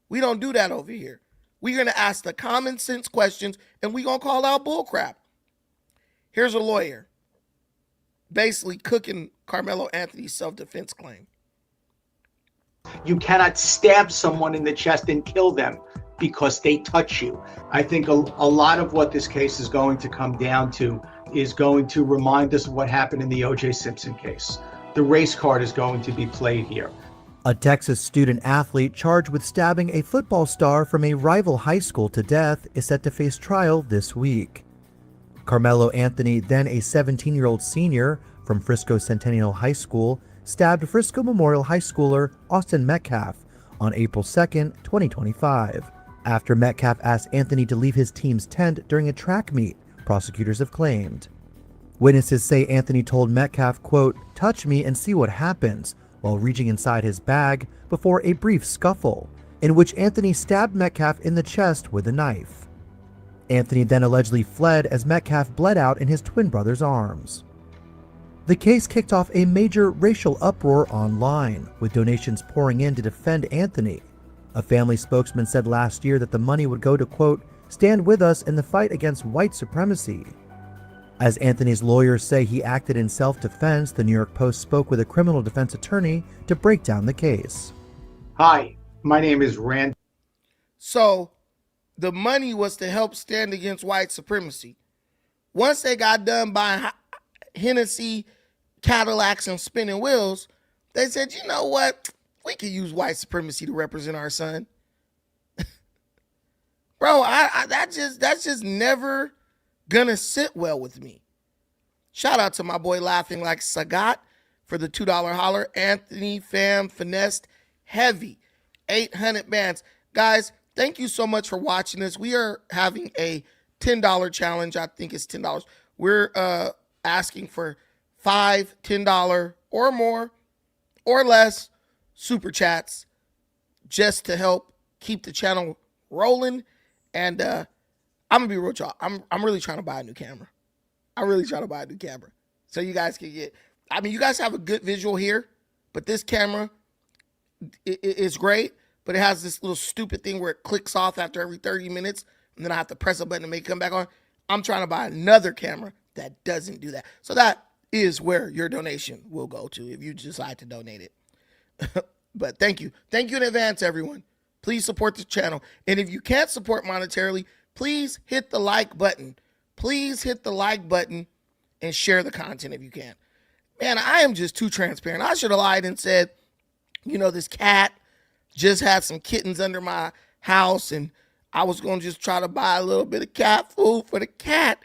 We don't do that over here. We're going to ask the common sense questions, and we're going to call out bullcrap. Here's a lawyer basically cooking Karmelo Anthony's self-defense claim. You cannot stab someone in the chest and kill them because they touch you. I think a lot of what this case is going to come down to is going to remind us of what happened in the O.J. Simpson case. The race card is going to be played here. A Texas student athlete charged with stabbing a football star from a rival high school to death is set to face trial this week. Karmelo Anthony, then a 17-year-old senior from Frisco Centennial High School, stabbed Frisco Memorial High schooler Austin Metcalf on April 2nd, 2025, after Metcalf asked Anthony to leave his team's tent during a track meet, prosecutors have claimed. Witnesses say Anthony told Metcalf, quote, "Touch me and see what happens," while reaching inside his bag before a brief scuffle, in which Anthony stabbed Metcalf in the chest with a knife. Anthony then allegedly fled as Metcalf bled out in his twin brother's arms. The case kicked off a major racial uproar online, with donations pouring in to defend Anthony. A family spokesman said last year that the money would go to, quote, "stand with us in the fight against white supremacy." As Anthony's lawyers say he acted in self-defense, the New York Post spoke with a criminal defense attorney to break down the case. Hi, my name is Rand. So the money was to help stand against white supremacy. Once they got done buying Hennessy, Cadillacs, and spinning wheels, they said, you know what? We could use white supremacy to represent our son. Bro, that's just never gonna sit well with me. Shout out to my boy Laughing Like Sagat for the $2 holler. Anthony fam finessed heavy 800 bands. Guys, thank you so much for watching this. We are having a $10 challenge. I think it's $10. We're asking for 5 $10 or more or less super chats just to help keep the channel rolling. And I'm gonna be real with y'all. I'm really trying to buy a new camera. So you guys can get, I mean, you guys have a good visual here, but this camera is great, but it has this little stupid thing where it clicks off after every 30 minutes, and then I have to press a button to make it come back on. I'm trying to buy another camera that doesn't do that. So that is where your donation will go to if you decide to donate it. But thank you. Thank you in advance, everyone. Please support the channel. And if you can't support monetarily, please hit the like button. Please hit the like button and share the content if you can. Man, I am just too transparent. I should have lied and said, you know, this cat just had some kittens under my house and I was going to just try to buy a little bit of cat food for the cat.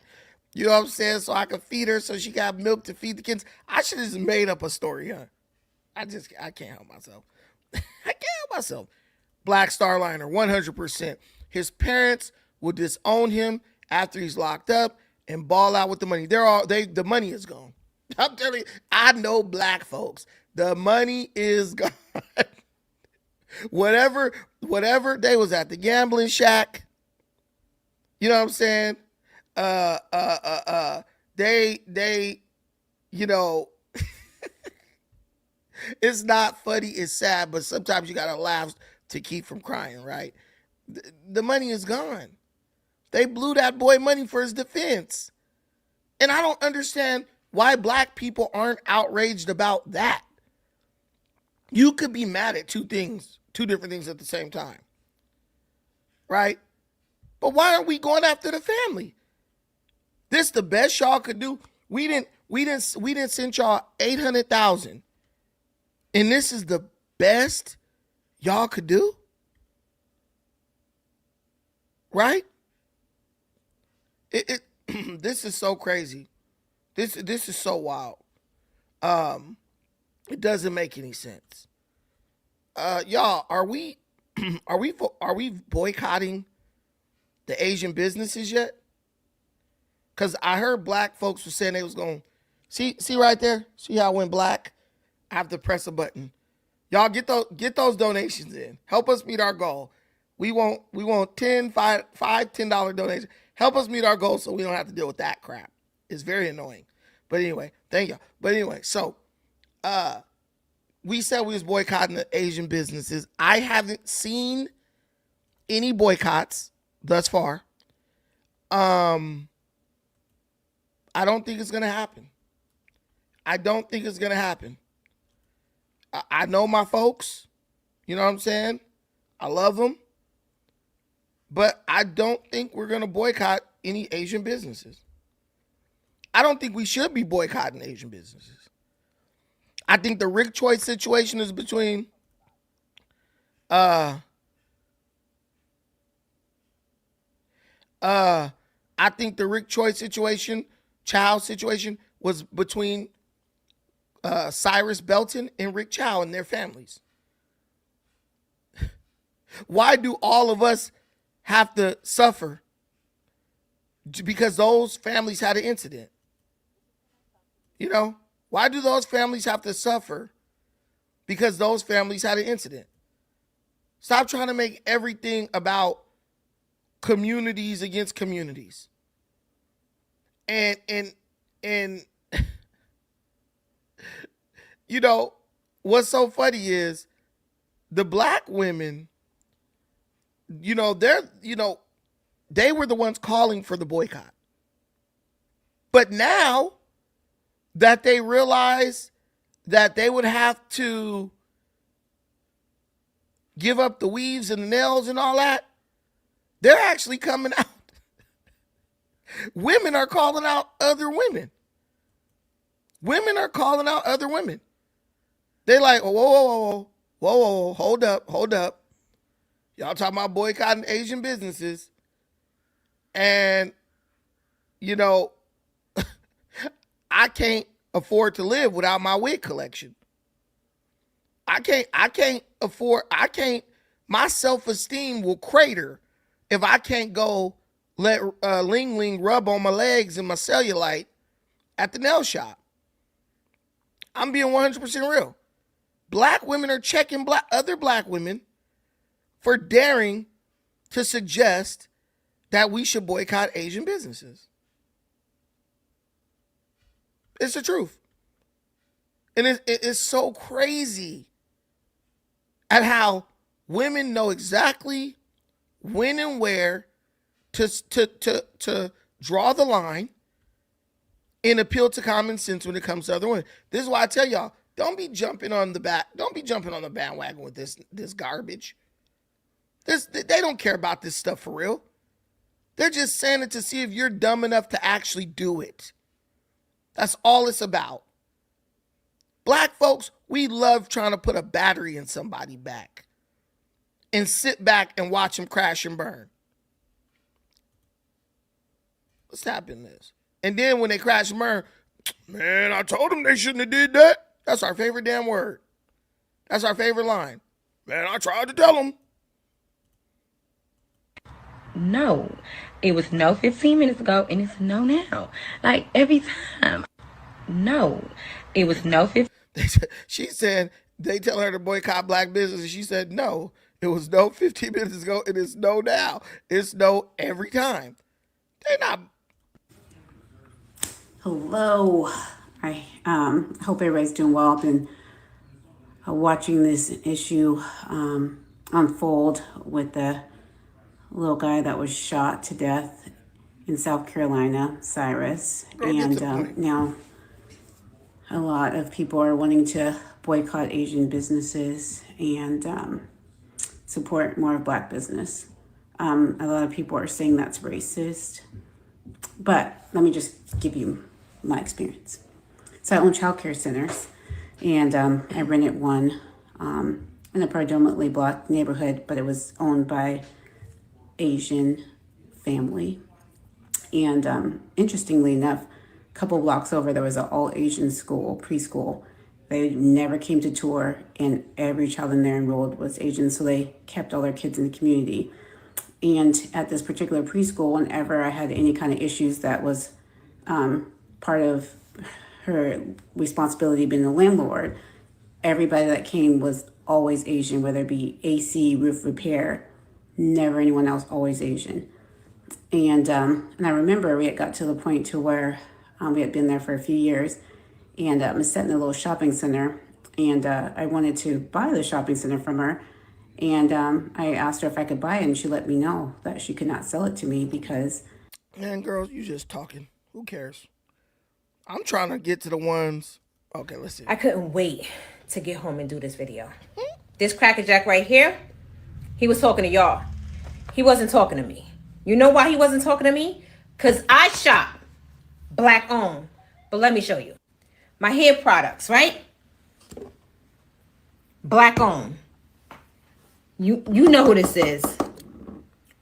You know what I'm saying? So I could feed her so she got milk to feed the kids. I should have just made up a story, huh? I can't help myself. Black Starliner, 100%. His parents will disown him after he's locked up and ball out with the money. The money is gone. I'm telling you, I know black folks. The money is gone. whatever they was at the gambling shack. You know what I'm saying? They, you know, it's not funny, it's sad, but sometimes you gotta laugh to keep from crying, right? The money is gone. They blew that boy money for his defense. And I don't understand why black people aren't outraged about that. You could be mad at two different things at the same time, right? But why aren't we going after the family? This the best y'all could do. We didn't send y'all 800,000. And this is the best y'all could do? Right? This is so crazy. This is so wild. It doesn't make any sense. Y'all, are we boycotting the Asian businesses yet? Because I heard black folks were saying they was going, see right there? See how it went black? I have to press a button. Y'all get those donations in. Help us meet our goal. We want $10 donations. Help us meet our goal so we don't have to deal with that crap. It's very annoying. But anyway, thank you. But anyway, so we said we was boycotting the Asian businesses. I haven't seen any boycotts thus far. I don't think it's going to happen. I know my folks. You know what I'm saying? I love them. But I don't think we're going to boycott any Asian businesses. I don't think we should be boycotting Asian businesses. I think the Rick Choice situation is between I think the Rick Choice situation, Chow situation, was between Cyrus Belton and Rick Chow and their families. Why do all of us have to suffer because those families had an incident? You know, why do those families have to suffer because those families had an incident? Stop trying to make everything about communities against communities. And you know, what's so funny is the black women, they were the ones calling for the boycott. But now that they realize that they would have to give up the weaves and the nails and all that, they're actually coming out. Women are calling out other women. Women are calling out other women. They're like, whoa, hold up. Y'all talking about boycotting Asian businesses. And, I can't afford to live without my wig collection. My self-esteem will crater if I can't go let Ling Ling rub on my legs and my cellulite at the nail shop. I'm being 100% real. Black women are checking other black women for daring to suggest that we should boycott Asian businesses. It's the truth. And it's so crazy at how women know exactly when and where to draw the line and appeal to common sense when it comes to other women. This is why I tell y'all, don't be jumping on the bandwagon with this garbage. They don't care about this stuff for real. They're just saying it to see if you're dumb enough to actually do it. That's all it's about. Black folks, we love trying to put a battery in somebody's back and sit back and watch them crash and burn. Let's tap in this. And then when they crash and burn, man, I told them they shouldn't have did that. That's our favorite damn word. That's our favorite line. Man, I tried to tell them. No, it was no 15 minutes ago, and it's no now. Like every time. No, it was no 15. She said they tell her to boycott black business, and she said no. It was no 15 minutes ago, and it's no now. It's no every time. They're not. Hello. I hope everybody's doing well. I've been watching this issue unfold with the little guy that was shot to death in South Carolina, Cyrus. And now a lot of people are wanting to boycott Asian businesses and support more of black business. A lot of people are saying that's racist, but let me just give you my experience. So I own childcare centers, and I rented one in a predominantly Black neighborhood, but it was owned by Asian family. And interestingly enough, a couple blocks over, there was an all Asian school, preschool. They never came to tour, and every child in there enrolled was Asian, so they kept all their kids in the community. And at this particular preschool, whenever I had any kind of issues that was part of her responsibility being the landlord, everybody that came was always Asian, whether it be AC, roof repair, never anyone else, always Asian. And I remember we had got to the point to where we had been there for a few years, and I was sitting in a little shopping center, and I wanted to buy the shopping center from her. And I asked her if I could buy it, and she let me know that she could not sell it to me because... Man, girls, you just talking. Who cares? I'm trying to get to the ones. Okay, let's see. I couldn't wait to get home and do this video. This Cracker Jack right here, he was talking to y'all. He wasn't talking to me. You know why he wasn't talking to me? Because I shop Black owned. But let me show you. My hair products, right? Black owned. You know who this is.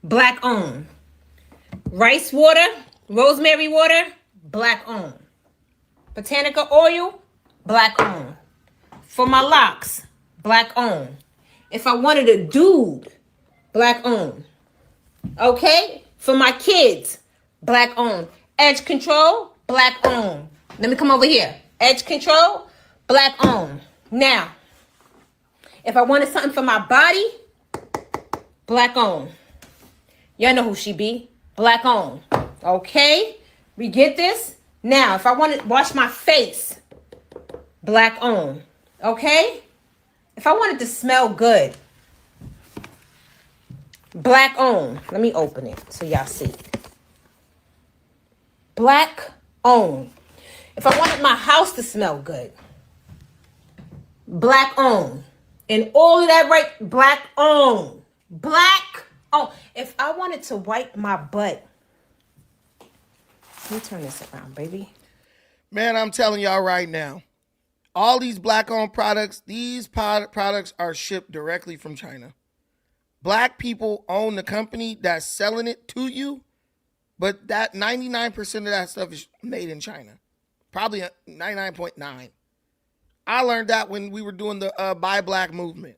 Black owned. Rice water, rosemary water, Black owned. Botanica oil, Black owned. For my locks, Black owned. If I wanted a dude, Black owned. Okay? For my kids, Black owned. Edge control, Black owned. Let me come over here. Edge control, Black owned. Now, if I wanted something for my body, Black owned. Y'all know who she be. Black owned. Okay? We get this? Now, if I want to wash my face, Black owned. Okay? If I wanted to smell good, Black owned. Let me open it so y'all see. Black owned. If I wanted my house to smell good, Black owned. And all of that right, Black owned. Black owned. If I wanted to wipe my butt, let me turn this around, baby. Man, I'm telling y'all right now, all these Black-owned products, these products are shipped directly from China. Black people own the company that's selling it to you, but that 99% of that stuff is made in China. Probably 99.9. I learned that when we were doing the Buy Black movement.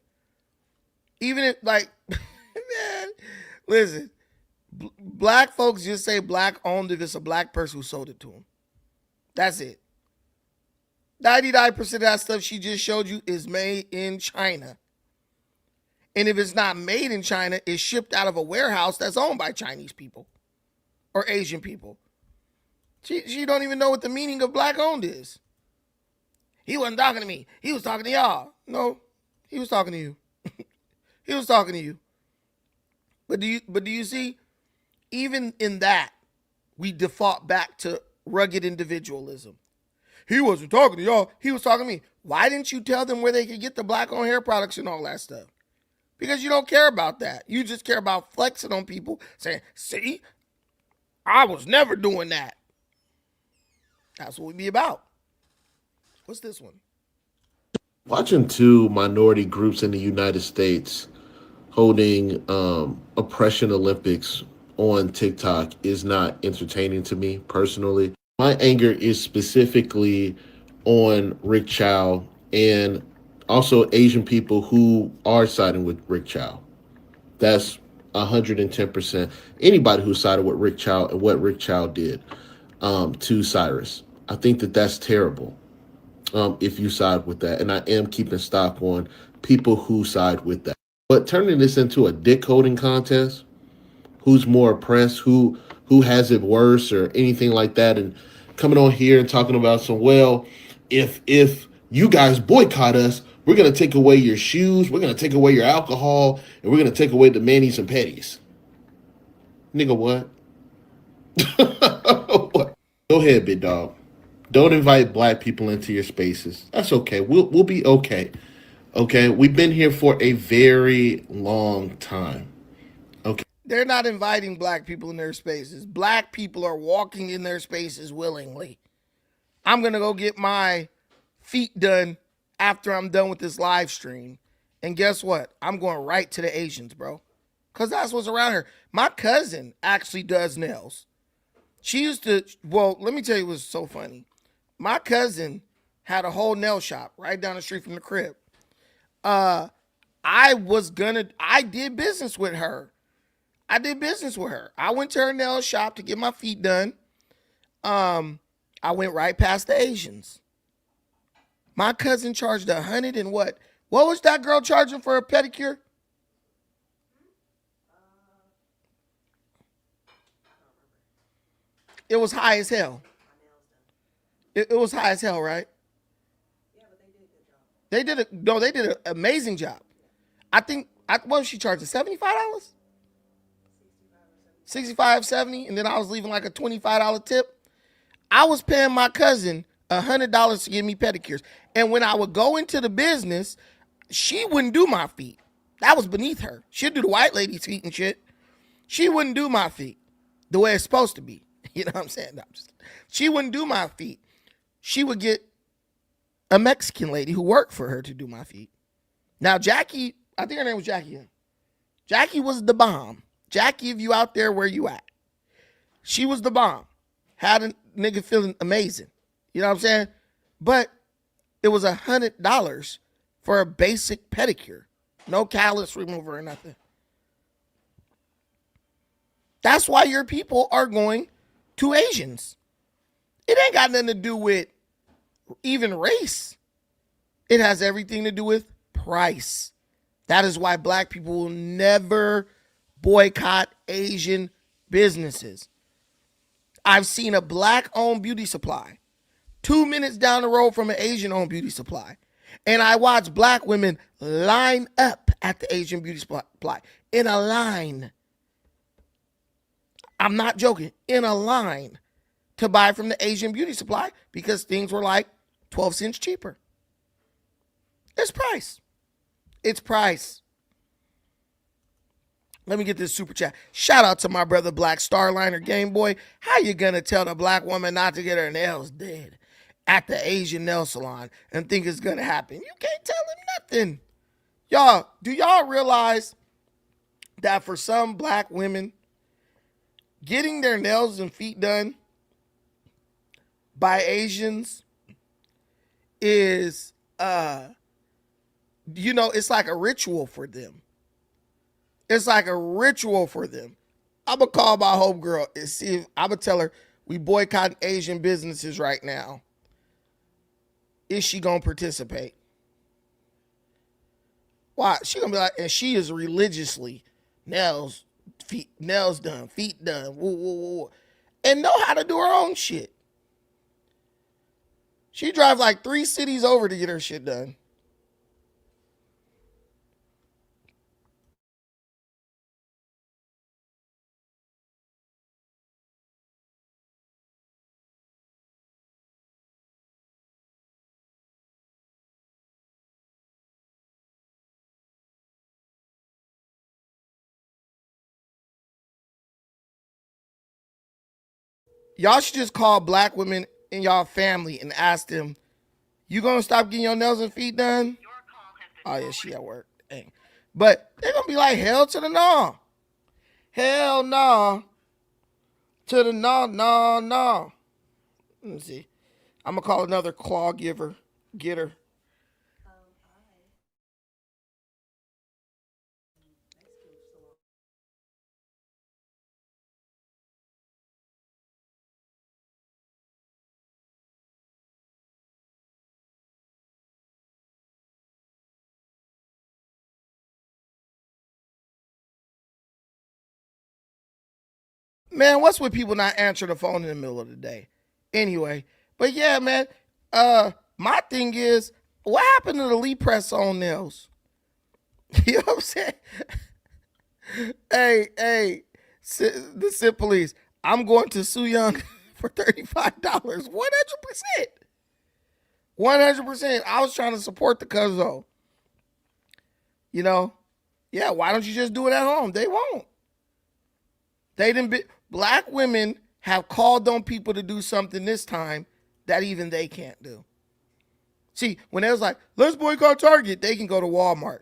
Even if, like, man, listen, Black folks just say Black owned if it's a Black person who sold it to them. That's it. 99% of that stuff she just showed you is made in China. And if it's not made in China, it's shipped out of a warehouse that's owned by Chinese people or Asian people. She don't even know what the meaning of Black owned is. He wasn't talking to me. He was talking to y'all. No, he was talking to you. He was talking to you. But do you see, even in that, we default back to rugged individualism. He wasn't talking to y'all. He was talking to me. Why didn't you tell them where they could get the Black-owned hair products and all that stuff? Because you don't care about that. You just care about flexing on people, saying, see, I was never doing that. That's what we be about. What's this one? Watching two minority groups in the United States holding oppression Olympics on TikTok is not entertaining to me personally. My anger is specifically on Rick Chow and also Asian people who are siding with Rick Chow. That's 110%. Anybody who sided with Rick Chow and what Rick Chow did to Cyrus. I think that that's terrible if you side with that. And I am keeping stock on people who side with that. But turning this into a dick holding contest, who's more oppressed, who has it worse or anything like that, and coming on here and talking about some, well, if you guys boycott us, we're going to take away your shoes, we're going to take away your alcohol, and we're going to take away the manis and petties. Nigga, what? What? Go ahead, big dog. Don't invite Black people into your spaces. That's okay. We'll be okay. Okay? We've been here for a very long time. Okay. They're not inviting black people in their spaces. Black people are walking in their spaces willingly. I'm going to go get my feet done after I'm done with this live stream. And guess what? I'm going right to the Asians, bro. Because that's what's around here. My cousin actually does nails. She used to, well, let me tell you what's so funny. My cousin had a whole nail shop right down the street from the crib. I did business with her. I went to her nail shop to get my feet done. I went right past the Asians. My cousin charged $100 and what? What was that girl charging for a pedicure? It was high as hell. It was high as hell, right? Yeah, but they did a good job. They did an amazing job. What was she charging? $75? 65, 70, and then I was leaving like a $25 tip. I was paying my cousin $100 to give me pedicures. And when I would go into the business, she wouldn't do my feet. That was beneath her. She'd do the white lady's feet and shit. She wouldn't do my feet the way it's supposed to be. You know what I'm saying? No, she wouldn't do my feet. She would get a Mexican lady who worked for her to do my feet. Now, Jackie, I think her name was Jackie. Jackie was the bomb. Jackie, if you out there, where you at? She was the bomb. Had a nigga feeling amazing. You know what I'm saying? But it was $100 for a basic pedicure. No callus remover or nothing. That's why your people are going to Asians. It ain't got nothing to do with even race. It has everything to do with price. That is why black people will never boycott Asian businesses. I've seen a black-owned beauty supply 2 minutes down the road from an Asian-owned beauty supply. And I watch black women line up at the Asian beauty supply in a line. I'm not joking. In a line to buy from the Asian beauty supply because things were like 12 cents cheaper. It's price. It's price. Let me get this super chat. Shout out to my brother Black Starliner Game Boy. How you gonna tell the black woman not to get her nails did at the Asian nail salon and think it's gonna happen? You can't tell him nothing. Y'all, do y'all realize that for some black women, getting their nails and feet done by Asians is, it's like a ritual for them. It's like a ritual for them. I'm going to call my homegirl and see if I'm going to tell her we boycott Asian businesses right now. Is she going to participate? Why? She going to be like, and she is religiously nails done, feet done, woo, woo, woo, and know how to do her own shit. She drives like 3 cities over to get her shit done. Y'all should just call black women in y'all family and ask them, you gonna stop getting your nails and feet done? Oh yeah, she at work. Dang. But they're gonna be like, hell to the no. Hell no. To the no, no, no. Let me see. I'm gonna call another claw giver. Get her. Man, what's with people not answering the phone in the middle of the day? Anyway, but yeah, man, my thing is, what happened to the Lee press on nails? You know what I'm saying? Hey, the Sip Police, I'm going to sue Young for $35. 100%. 100%. I was trying to support the cuzzo. You know? Yeah, why don't you just do it at home? They won't. Black women have called on people to do something this time that even they can't do. See, when it was like, let's boycott Target, they can go to Walmart.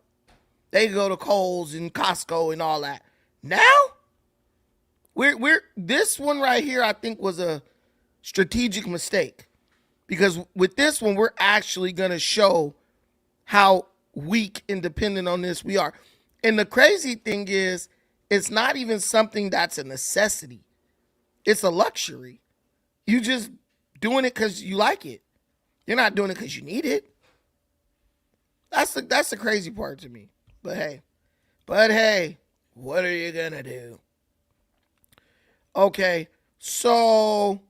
They can go to Kohl's and Costco and all that. Now, we're this one right here, I think, was a strategic mistake. Because with this one, we're actually going to show how weak and dependent on this we are. And the crazy thing is, it's not even something that's a necessity. It's a luxury. You just doing it because you like it. You're not doing it because you need it. That's the crazy part to me. But hey, what are you gonna do? Okay, so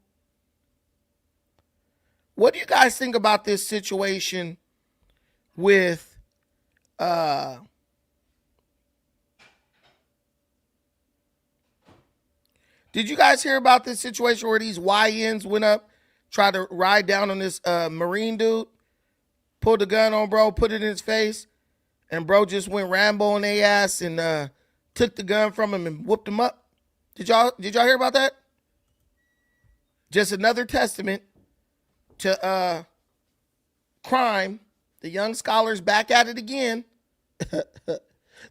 what do you guys think about this situation with did you guys hear about this situation where these YNs went up, tried to ride down on this Marine dude, pulled the gun on bro, put it in his face, and bro just went Rambo on their ass and took the gun from him and whooped him up? Did y'all hear about that? Just another testament to crime. The young scholars back at it again.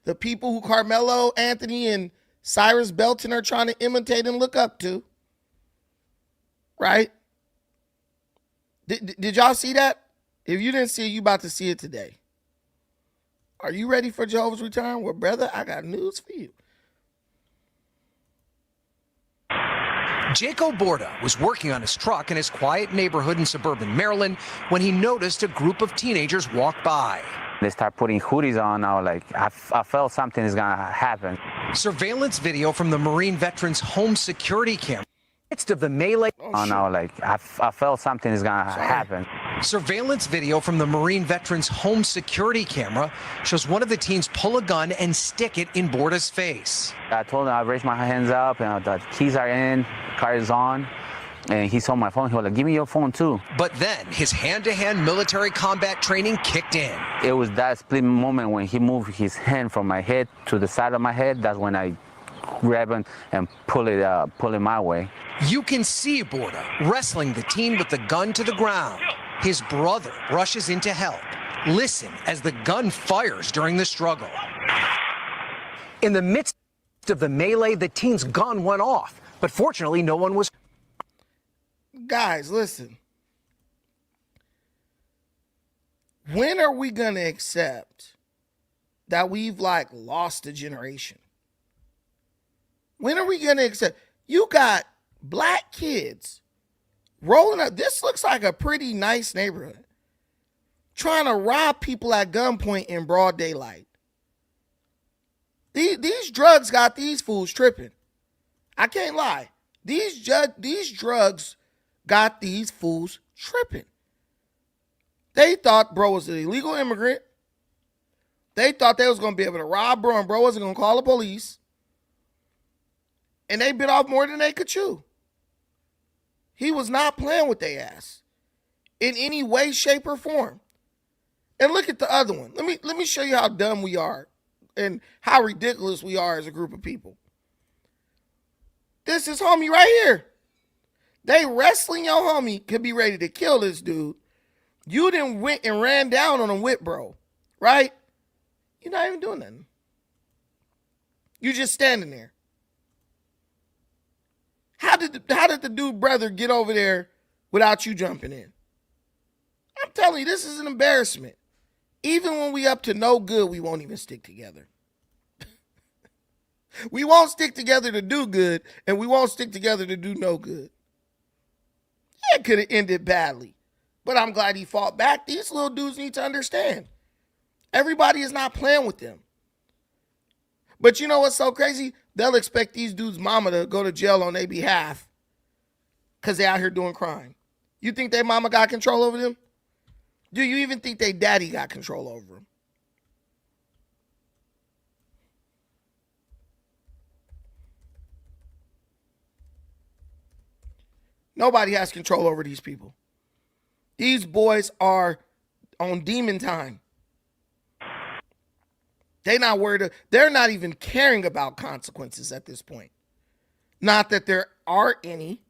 The people who Karmelo Anthony and Cyrus Belton are trying to imitate and look up to. Right? Did y'all see that? If you didn't see it, you about to see it today. Are you ready for Jehovah's return? Well, brother, I got news for you. Jaco Borda was working on his truck in his quiet neighborhood in suburban Maryland when he noticed a group of teenagers walk by. They start putting hoodies on. I was like, I felt something is going to happen. Surveillance video from the Marine veteran's home security camera. Midst of the melee. I was like, I felt something is going to happen. Surveillance video from the Marine veteran's home security camera shows one of the teens pull a gun and stick it in Borda's face. I told him, I raised my hands up, and the keys are in, the car is on, and he saw my phone. He was like, give me your phone too. But then his hand-to-hand military combat training kicked in. It was that split moment when he moved his hand from my head to the side of my head. That's when I grab him and pull it my way. You can see Borda wrestling the teen with the gun to the ground. His brother rushes in to help. Listen as the gun fires during the struggle. In the midst of the melee, the teen's gun went off, but fortunately no one was. Guys, listen. When are we going to accept that we've lost a generation? When are we going to accept? You got black kids rolling up. This looks like a pretty nice neighborhood. Trying to rob people at gunpoint in broad daylight. These drugs got these fools tripping. I can't lie. These drugs got these fools tripping. They thought bro was an illegal immigrant. They thought they was going to be able to rob bro and bro wasn't going to call the police. And they bit off more than they could chew. He was not playing with their ass in any way, shape, or form. And look at the other one. Let me show you how dumb we are and how ridiculous we are as a group of people. This is homie right here. They wrestling your homie, could be ready to kill this dude. You then went and ran down on him with bro, right? You're not even doing nothing. You just standing there. How did the dude brother get over there without you jumping in? I'm telling you, this is an embarrassment. Even when we up to no good, we won't even stick together. We won't stick together to do good, and we won't stick together to do no good. Yeah, it could have ended badly, but I'm glad he fought back. These little dudes need to understand. Everybody is not playing with them. But you know what's so crazy? They'll expect these dudes' mama to go to jail on their behalf because they're out here doing crime. You think their mama got control over them? Do you even think their daddy got control over them? Nobody has control over these people. These boys are on demon time. They're not worried. They're not even caring about consequences at this point. Not that there are any,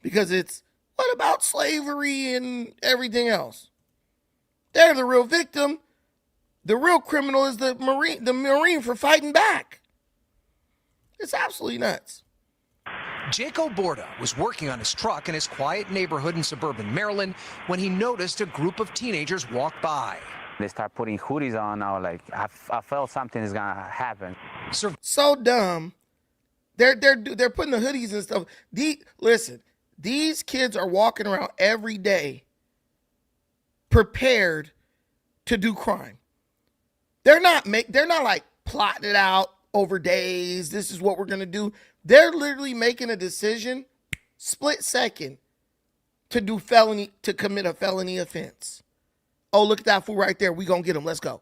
because it's, what about slavery and everything else? They're the real victim. The real criminal is the Marine for fighting back. It's absolutely nuts. Jaco Borda was working on his truck in his quiet neighborhood in suburban Maryland when he noticed a group of teenagers walk by. They start putting hoodies on. I was like, I felt something is gonna happen. So dumb. They're putting the hoodies and stuff. Listen, these kids are walking around every day prepared to do crime. They're not like plotting it out over days. This is what we're gonna do. They're literally making a decision, split second, to commit a felony offense. Oh, look at that fool right there. We gonna get him. Let's go.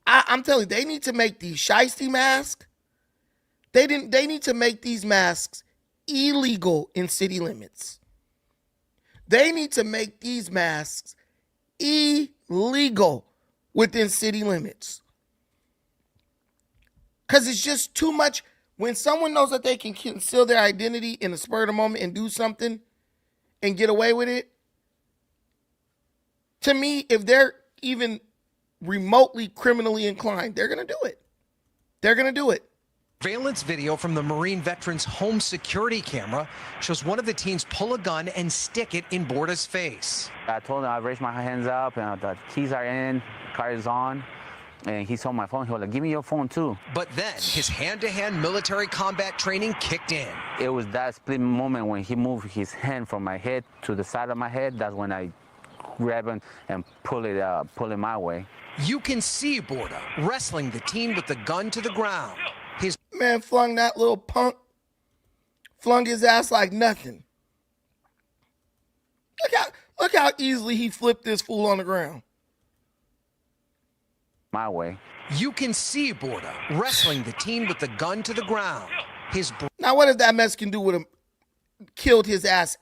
I'm telling you, they need to make these shiesty masks. They need to make these masks illegal in city limits. They need to make these masks illegal within city limits. Because it's just too much. When someone knows that they can conceal their identity in a spur of the moment and do something and get away with it, to me, if they're even remotely criminally inclined, they're going to do it. They're going to do it. Surveillance video from the Marine veteran's home security camera shows one of the teens pull a gun and stick it in Borda's face. I told him I raised my hands up and the keys are in, car is on. And he saw my phone. He was like, give me your phone too. But then his hand-to-hand military combat training kicked in. It was that split moment when he moved his hand from my head to the side of my head. That's when I grab him and pull it my way. You can see Borda wrestling the teen with the gun to the ground. His man flung that little punk, flung his ass like nothing. Look how easily he flipped this fool on the ground. My way. You can see Borda wrestling the teen with the gun to the ground. Now, what if that mess can do with him? Killed his ass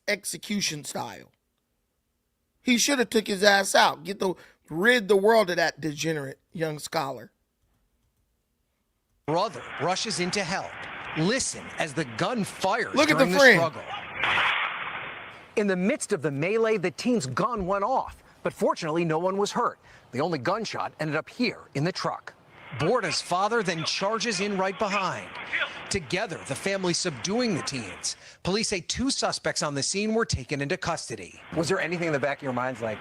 execution style. He should have took his ass out. Rid the world of that degenerate young scholar. Brother rushes in to help. Listen as the gun fires Look at during the the friend. struggle. In the midst of the melee, the teen's gun went off, but fortunately no one was hurt. The only gunshot ended up here in the truck. Borda's father then charges in right behind. Together, the family subduing the teens. Police say 2 suspects on the scene were taken into custody. Was there anything in the back of your minds like,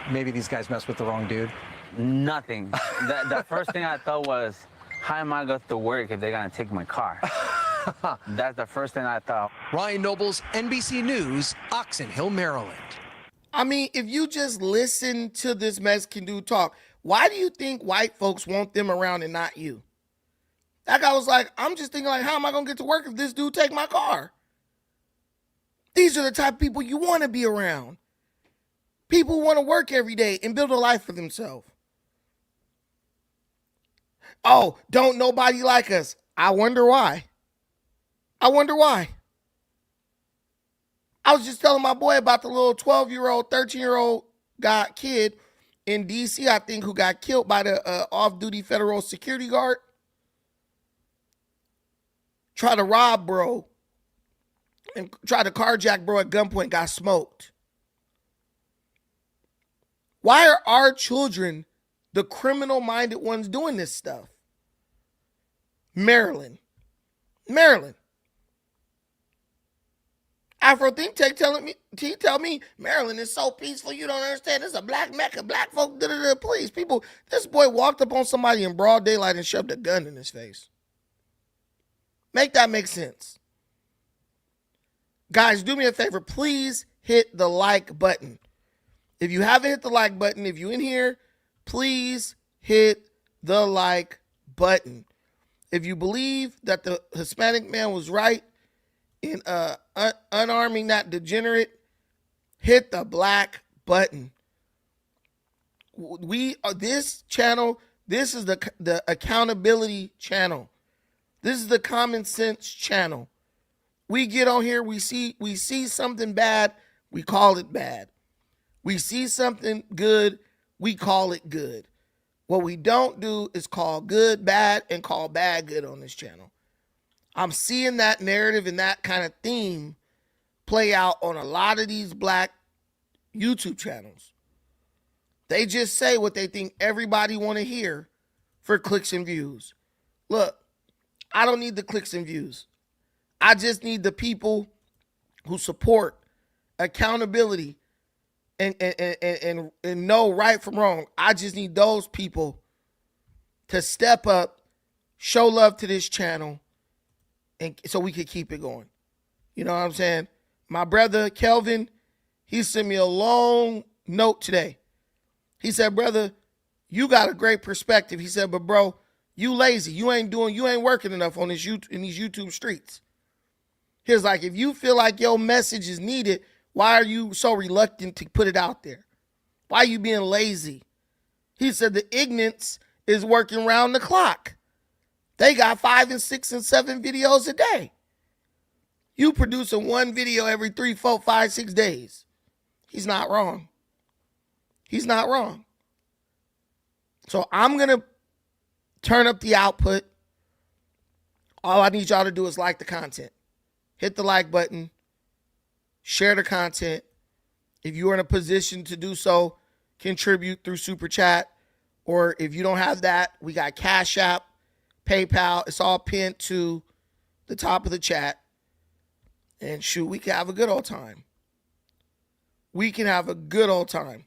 maybe these guys messed with the wrong dude? Nothing. The first thing I thought was, how am I going to work if they're going to take my car? That's the first thing I thought. Ryan Nobles, NBC News, Oxon Hill, Maryland. I mean, if you just listen to this Mexican dude talk, why do you think white folks want them around and not you? That guy was like, I'm just thinking, like, how am I going to get to work if this dude take my car? These are the type of people you want to be around. People who want to work every day and build a life for themselves. Oh, don't nobody like us. I wonder why. I wonder why. I was just telling my boy about the little 12-year-old, 13-year-old kid in D.C., I think, who got killed by the off-duty federal security guard. Tried to rob bro and tried to carjack bro at gunpoint, got smoked. Why are our children the criminal-minded ones doing this stuff? Maryland. Afro Think Tank tell me Maryland is so peaceful, you don't understand. It's a black Mecca, black folk, please. People, this boy walked up on somebody in broad daylight and shoved a gun in his face. Make that make sense. Guys, do me a favor. Please hit the like button. If you haven't hit the like button, if you're in here, please hit the like button. If you believe that the Hispanic man was right in unarming that degenerate, hit the black button. This channel, this is the accountability channel. This is the common sense channel. We get on here, we see something bad, we call it bad. We see something good, we call it good. What we don't do is call good bad and call bad good on this channel. I'm seeing that narrative and that kind of theme play out on a lot of these black YouTube channels. They just say what they think everybody want to hear for clicks and views. Look, I don't need the clicks and views. I just need the people who support accountability and know right from wrong. I just need those people to step up, show love to this channel, and so we could keep it going. You know what I'm saying? My brother Kelvin, he sent me a long note today. He said, brother, you got a great perspective. He said, but bro, you lazy. You ain't working enough on this in these YouTube streets. He was like, if you feel like your message is needed, why are you so reluctant to put it out there? Why are you being lazy? He said the ignorance is working round the clock. They got 5 and 6 and 7 videos a day. You producing one video every 3, 4, 5, 6 days. He's not wrong. He's not wrong. So I'm going to turn up the output. All I need y'all to do is like the content. Hit the like button. Share the content. If you are in a position to do so, contribute through Super Chat. Or if you don't have that, we got Cash App, PayPal. It's all pinned to the top of the chat. And shoot, we can have a good old time. We can have a good old time.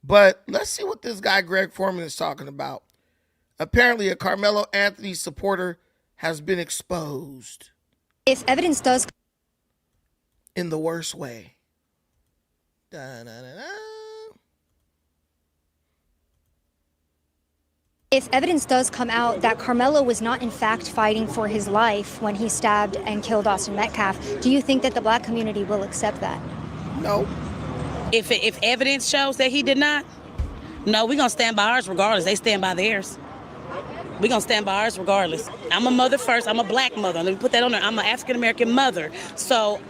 But let's see what this guy Greg Foreman is talking about. Apparently, a Karmelo Anthony supporter has been exposed. If evidence does... in the worst way. Da-da-da-da. If evidence does come out that Karmelo was not in fact fighting for his life when he stabbed and killed Austin Metcalf, do you think that the black community will accept that? No. If evidence shows that he did not, no, we're going to stand by ours regardless. They stand by theirs. We're going to stand by ours regardless. I'm a mother first. I'm a black mother. Let me put that on there. I'm an African-American mother. So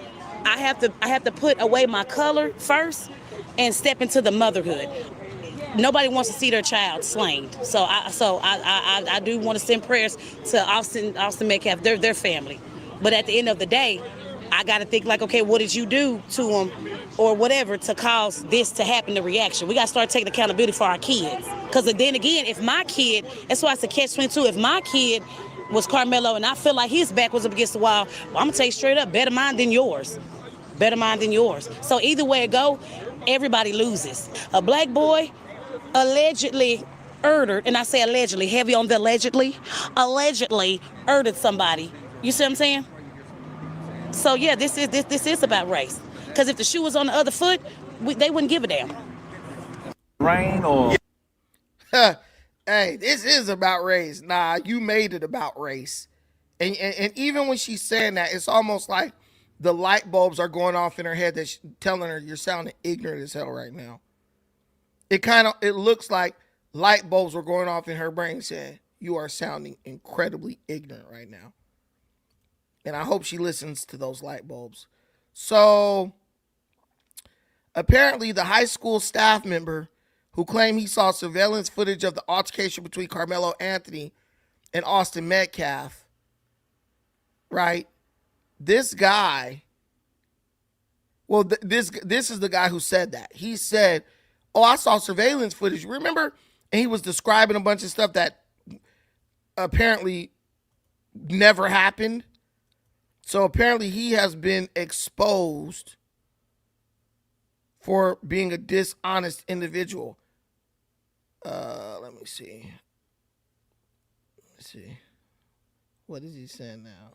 I have to put away my color first and step into the motherhood. Nobody wants to see their child slain. So I do want to send prayers to Austin Metcalf, their family. But at the end of the day, I got to think like, okay, what did you do to him or whatever to cause this to happen, the reaction? We got to start taking accountability for our kids. Because then again, if my kid, that's why it's a catch-22, if my kid was Karmelo and I feel like his back was up against the wall, well, I'm going to tell you straight up, better mine than yours. Better mine than yours. So either way it go, everybody loses. A black boy allegedly murdered, and I say allegedly, heavy on the allegedly murdered somebody. You see what I'm saying? So yeah, this is about race. Because if the shoe was on the other foot, they wouldn't give a damn. Rain or... Hey, this is about race. Nah, you made it about race. And even when she's saying that, it's almost like the light bulbs are going off in her head that's telling her you're sounding ignorant as hell right now. It looks like light bulbs were going off in her brain saying, you are sounding incredibly ignorant right now. And I hope she listens to those light bulbs. So apparently the high school staff member who claimed he saw surveillance footage of the altercation between Karmelo Anthony and Austin Metcalf, right? This guy, well, this is the guy who said that. He said, oh, I saw surveillance footage. Remember? And he was describing a bunch of stuff that apparently never happened. So apparently he has been exposed for being a dishonest individual. Let me see. Let's see. What is he saying now?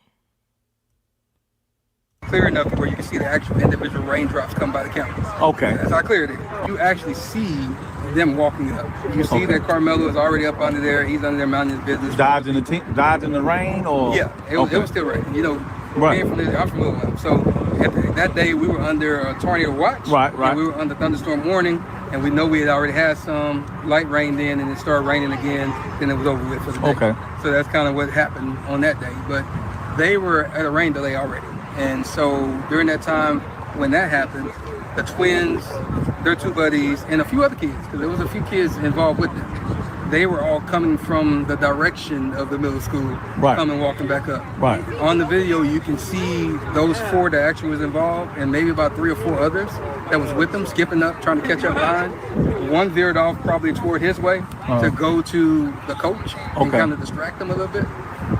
Clear enough to where you can see the actual individual raindrops come by the cameras. Okay. That's how clear it is. You actually see them walking up. You see that Karmelo is already up under there. He's under there minding his business. Dodging the rain or? Yeah, it was still raining. You know, right. I'm from Louisville. So that day we were under a tornado watch. Right. And we were under thunderstorm warning. And we know we had already had some light rain then, and it started raining again. Then it was over with for the day. Okay. So that's kind of what happened on that day. But they were at a rain delay already. And so during that time when that happened, the twins, their two buddies, and a few other kids, because there was a few kids involved with them, they were all coming from the direction of the middle school, Right. coming walking back up. Right. On the video, you can see those 4 that actually was involved, and maybe about 3 or 4 others that was with them, skipping up, trying to catch up behind. One veered off probably toward his way to go to the coach and kind of distract him a little bit.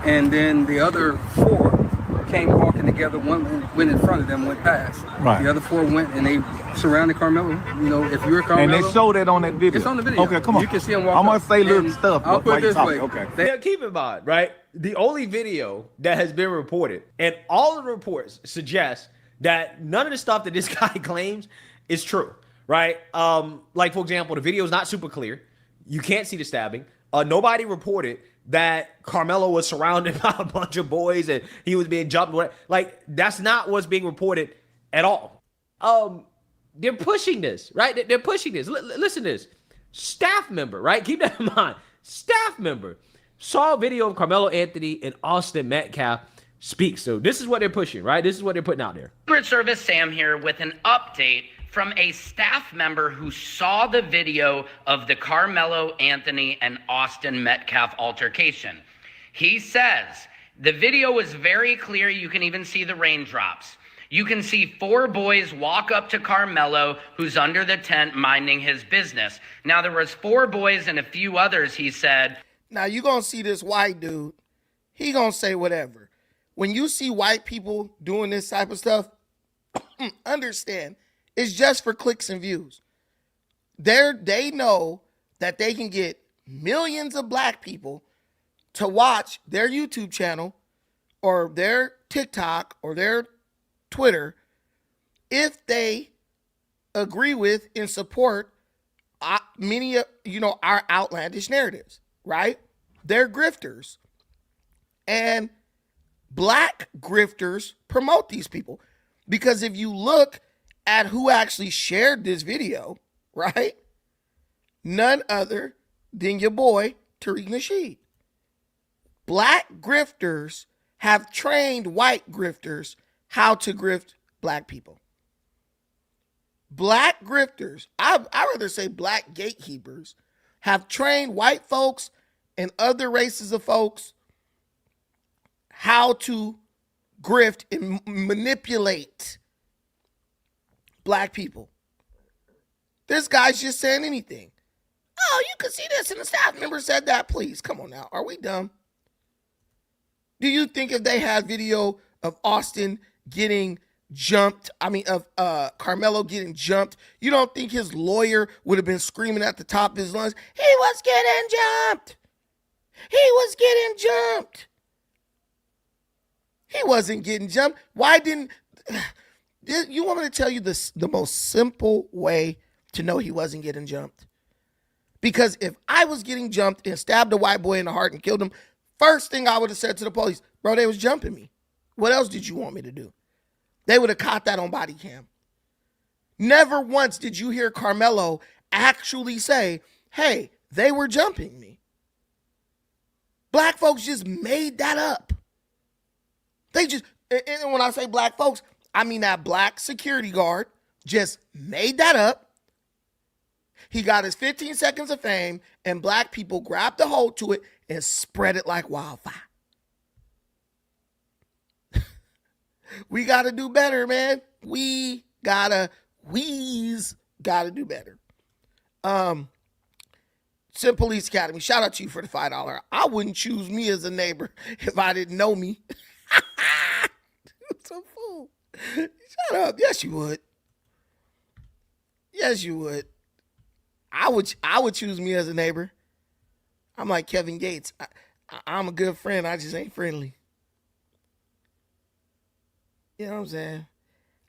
And then the other 4 came walking together. One went in front of them, went past. Right. The other 4 went and they surrounded Karmelo. You know, if you're Karmelo, And they showed it on that video. it's on the video. Okay, come on. You can see him walk I'm gonna up. say little And stuff. I'll put while it you this talk. way. Okay. Now, keep in mind, right? The only video that has been reported, and all the reports suggest that none of the stuff that this guy claims is true, right? Like, for example, the video is not super clear. You can't see the stabbing. Nobody reported that Karmelo was surrounded by a bunch of boys and he was being jumped. Like, that's not what's being reported at all. They're pushing this, right? They're pushing this. Listen to this. Staff member, right? Keep that in mind. Staff member saw a video of Karmelo Anthony and Austin Metcalf speak. So this is what they're pushing, right? This is what they're putting out there. Secret Service Sam here with an update from a staff member who saw the video of the Karmelo Anthony and Austin Metcalf altercation. He says, the video was very clear. You can even see the raindrops. You can see 4 boys walk up to Karmelo, who's under the tent minding his business. Now, there was 4 boys and a few others, he said. Now, you're going to see this white dude. He going to say whatever. When you see white people doing this type of stuff, understand, it's just for clicks and views. They know that they can get millions of black people to watch their YouTube channel or their TikTok or their Twitter if they agree with and support many of, our outlandish narratives, right? They're grifters. And black grifters promote these people. Because if you look at who actually shared this video, right? None other than your boy, Tariq Nasheed. Black grifters have trained white grifters how to grift black people. Black grifters, I'd rather say black gatekeepers, have trained white folks and other races of folks how to grift and manipulate black people. This guy's just saying anything. Oh, you can see this, and the staff member said that. Please, come on now. Are we dumb? Do you think if they had video of Austin getting jumped, of Karmelo getting jumped, you don't think his lawyer would have been screaming at the top of his lungs, he was getting jumped. He was getting jumped. He wasn't getting jumped. Why didn't... You want me to tell you the most simple way to know he wasn't getting jumped? Because if I was getting jumped and stabbed a white boy in the heart and killed him, first thing I would have said to the police, bro, they was jumping me. What else did you want me to do? They would have caught that on body cam. Never once did you hear Karmelo actually say, hey, they were jumping me. Black folks just made that up. They just, and when I say black folks, I mean that black security guard just made that up. He got his 15 seconds of fame, and black people grabbed a hold to it and spread it like wildfire. We got to do better, man. We's got to do better. Sim Police Academy, shout out to you for the $5. I wouldn't choose me as a neighbor if I didn't know me. It's a fool. Shut up. Yes, you would. Yes, you would. I would choose me as a neighbor. I'm like Kevin Gates. I'm a good friend. I just ain't friendly. You know what I'm saying?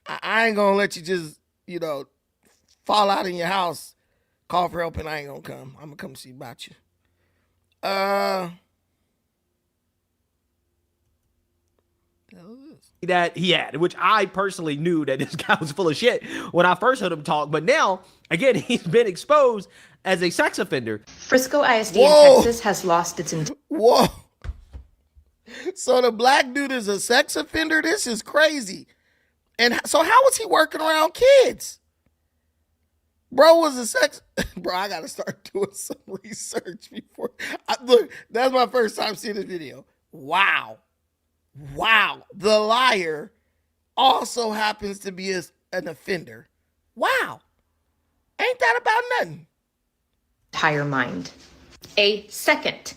I ain't gonna let you just, fall out in your house, call for help, and I ain't gonna come. I'm gonna come see about you. That he had, which I personally knew that this guy was full of shit when I first heard him talk. But now, again, he's been exposed as a sex offender. Frisco ISD Whoa. in Texas has lost its... Whoa. So the black dude is a sex offender? This is crazy. And so how was he working around kids? Bro was a sex. Bro, I got to start doing some research before. Look, that's my first time seeing this video. Wow. The liar also happens to be an offender. Wow. Ain't that about nothing? Entire mind. A second,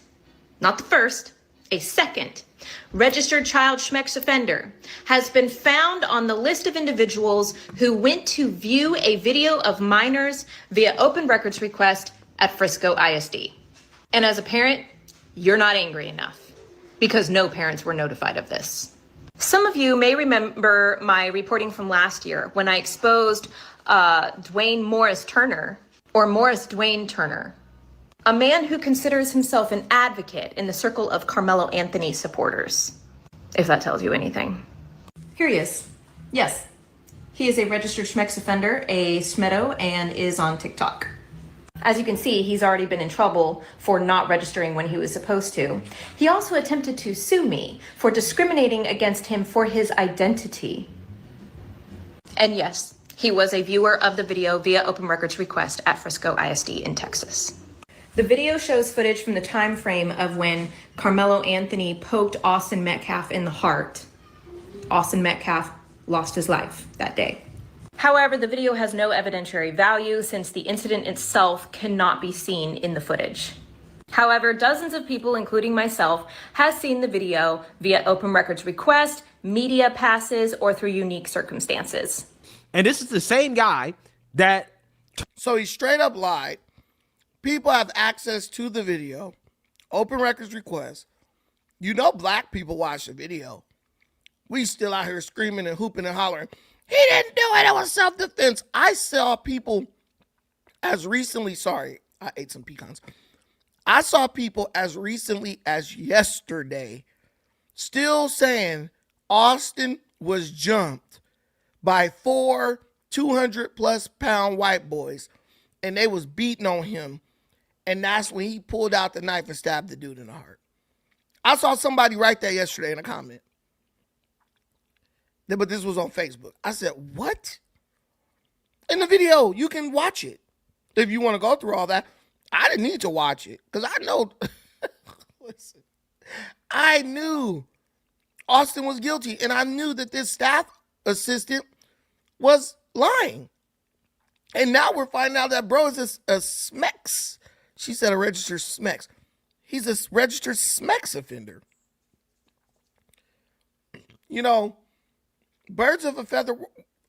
not the first, a second registered child schmex offender has been found on the list of individuals who went to view a video of minors via open records request at Frisco ISD. And as a parent, you're not angry enough because no parents were notified of this. Some of you may remember my reporting from last year when I exposed Dwayne Morris Turner, or Morris Dwayne Turner, a man who considers himself an advocate in the circle of Karmelo Anthony supporters, if that tells you anything. Here he is. Yes, he is a registered schmex offender, a schmedo, and is on TikTok. As you can see, he's already been in trouble for not registering when he was supposed to. He also attempted to sue me for discriminating against him for his identity. And yes, he was a viewer of the video via open records request at Frisco ISD in Texas. The video shows footage from the time frame of when Karmelo Anthony poked Austin Metcalf in the heart. Austin Metcalf lost his life that day. However, the video has no evidentiary value since the incident itself cannot be seen in the footage. However, dozens of people, including myself, has seen the video via open records request, media passes, or through unique circumstances. And this is the same guy that... So he straight up lied. People have access to the video. Open records request. You know black people watch the video. We still out here screaming and hooping and hollering. He didn't do it. It was self-defense. I saw people as recently, sorry, I ate some pecans. I saw people as recently as yesterday still saying Austin was jumped by 4 200+ pound white boys and they was beating on him. And that's when he pulled out the knife and stabbed the dude in the heart. I saw somebody write that yesterday in a comment. But this was on Facebook. I said, what? In the video, you can watch it. If you want to go through all that. I didn't need to watch it. Because I know, listen, I knew Austin was guilty. And I knew that this staff assistant was lying. And now we're finding out that bro is a SMEX. She said a registered SMEX. He's a registered SMEX offender. You know, birds of a feather,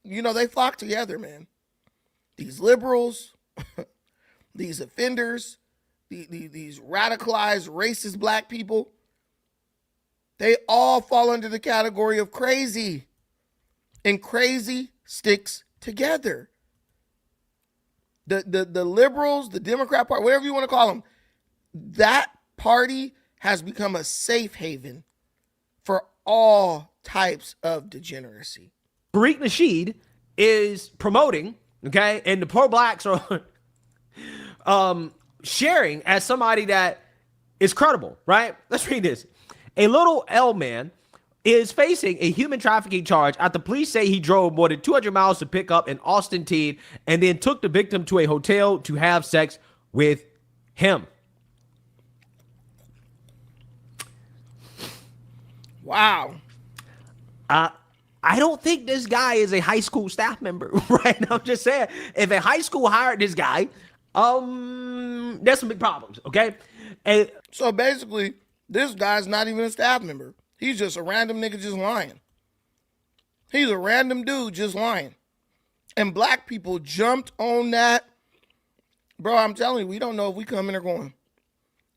you know, they flock together, man. These liberals, these offenders, these radicalized, racist black people, they all fall under the category of crazy. And crazy sticks together. The liberals, the Democrat Party, whatever you want to call them, that party has become a safe haven for all types of degeneracy. Tariq Nasheed is promoting, okay, and the pro-blacks are sharing as somebody that is credible, right? Let's read this. A little L man is facing a human trafficking charge after police say he drove more than 200 miles to pick up an Austin teen and then took the victim to a hotel to have sex with him. Wow. I don't think this guy is a high school staff member, right? I'm just saying, if a high school hired this guy, there's some big problems, okay? And so basically, this guy's not even a staff member. He's just a random nigga just lying. He's a random dude just lying. And black people jumped on that. Bro, I'm telling you, we don't know if we coming or going.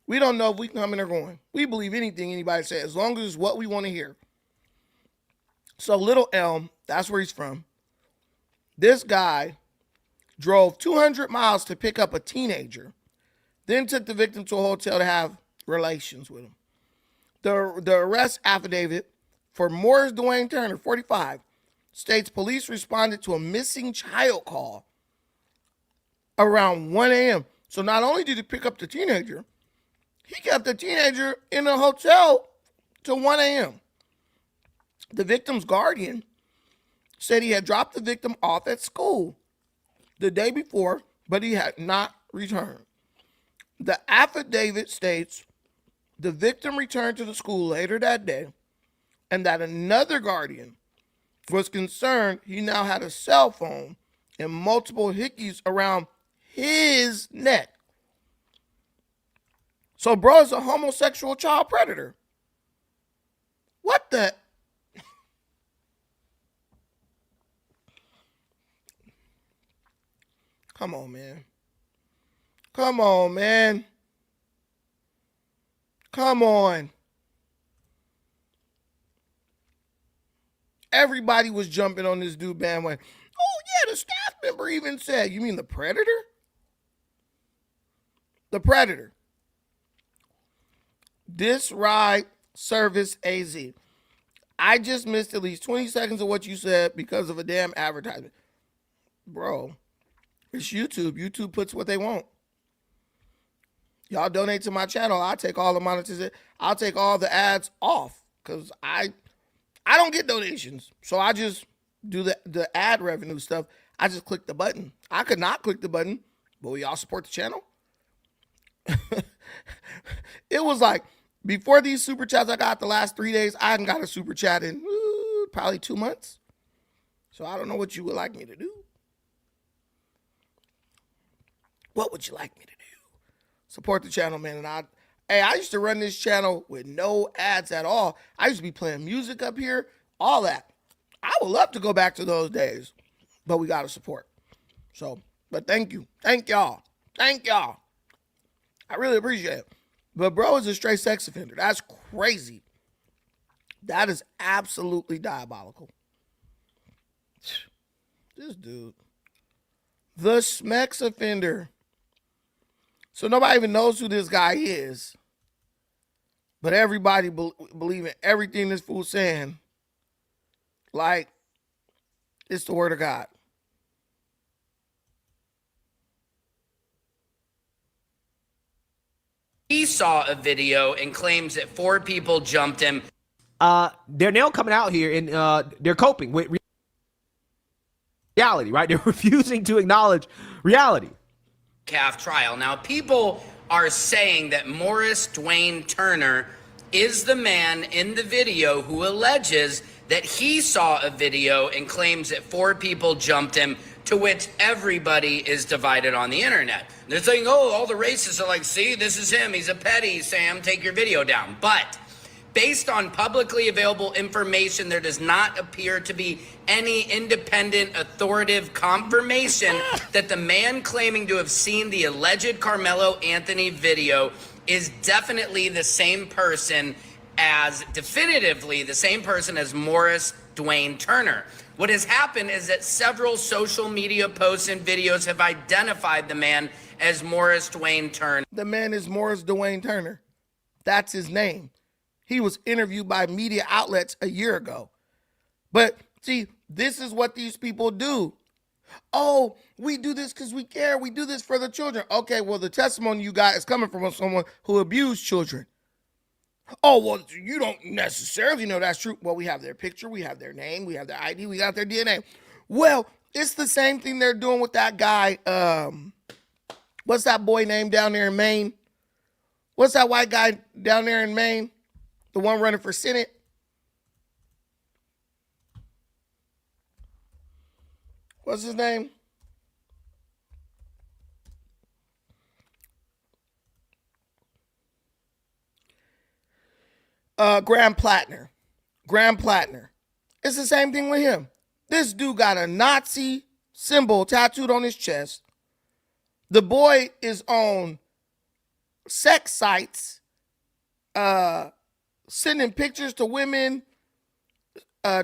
We don't know if we coming or going. We believe anything anybody says, as long as it's what we want to hear. So Little Elm, that's where he's from. This guy drove 200 miles to pick up a teenager, then took the victim to a hotel to have relations with him. The arrest affidavit for Morris Dwayne Turner, 45, states police responded to a missing child call around 1 a.m. So not only did he pick up the teenager, he kept the teenager in a hotel till 1 a.m. The victim's guardian said he had dropped the victim off at school the day before, but he had not returned. The affidavit states the victim returned to the school later that day and that another guardian was concerned he now had a cell phone and multiple hickeys around his neck. So bro is a homosexual child predator. What the? Come on, man. Come on, man. Come on. Everybody was jumping on this dude bandwagon. Oh, yeah, the staff member even said, you mean the predator? The predator. This ride service AZ. I just missed at least 20 seconds of what you said because of a damn advertisement. Bro, it's YouTube. YouTube puts what they want. Y'all donate to my channel. I'll take all the monetization. I'll take all the ads off because I don't get donations. So I just do the ad revenue stuff. I just click the button. I could not click the button, but will y'all support the channel? It was like, before these super chats I got the last 3 days, I hadn't got a super chat in probably 2 months. So I don't know what you would like me to do. What would you like me to do? Support the channel, man. And I used to run this channel with no ads at all. I used to be playing music up here, all that. I would love to go back to those days, but we got to support. So, but thank you. Thank y'all. Thank y'all. I really appreciate it. But bro is a straight sex offender. That's crazy. That is absolutely diabolical. This dude. The Smex offender. So nobody even knows who this guy is. But everybody believing everything this fool's saying. Like, it's the word of God. He saw a video and claims that 4 people jumped him. They're now coming out here and they're coping with reality, right? They're refusing to acknowledge reality. Calf trial. Now, people are saying that Morris Dwayne Turner is the man in the video who alleges that he saw a video and claims that 4 people jumped him, to which everybody is divided on the internet. They're saying, oh, all the racists are like, see, this is him. He's a petty, Sam. Take your video down. But based on publicly available information, there does not appear to be any independent authoritative confirmation that the man claiming to have seen the alleged Karmelo Anthony video is definitely the same person as, definitively the same person as Morris Dwayne Turner. What has happened is that several social media posts and videos have identified the man as Morris Dwayne Turner. The man is Morris Dwayne Turner. That's his name. He was interviewed by media outlets a year ago. But see, this is what these people do. Oh, we do this because we care. We do this for the children. Okay, well, the testimony you got is coming from someone who abused children. Oh, well, you don't necessarily know that's true. Well, we have their picture. We have their name. We have their ID. We got their DNA. Well, it's the same thing they're doing with that guy. What's that boy name down there in Maine? What's that white guy down there in Maine? The one running for Senate? What's his name? Graham Plattner. Graham Plattner. It's the same thing with him. This dude got a Nazi symbol tattooed on his chest. The boy is on sex sites, sending pictures to women,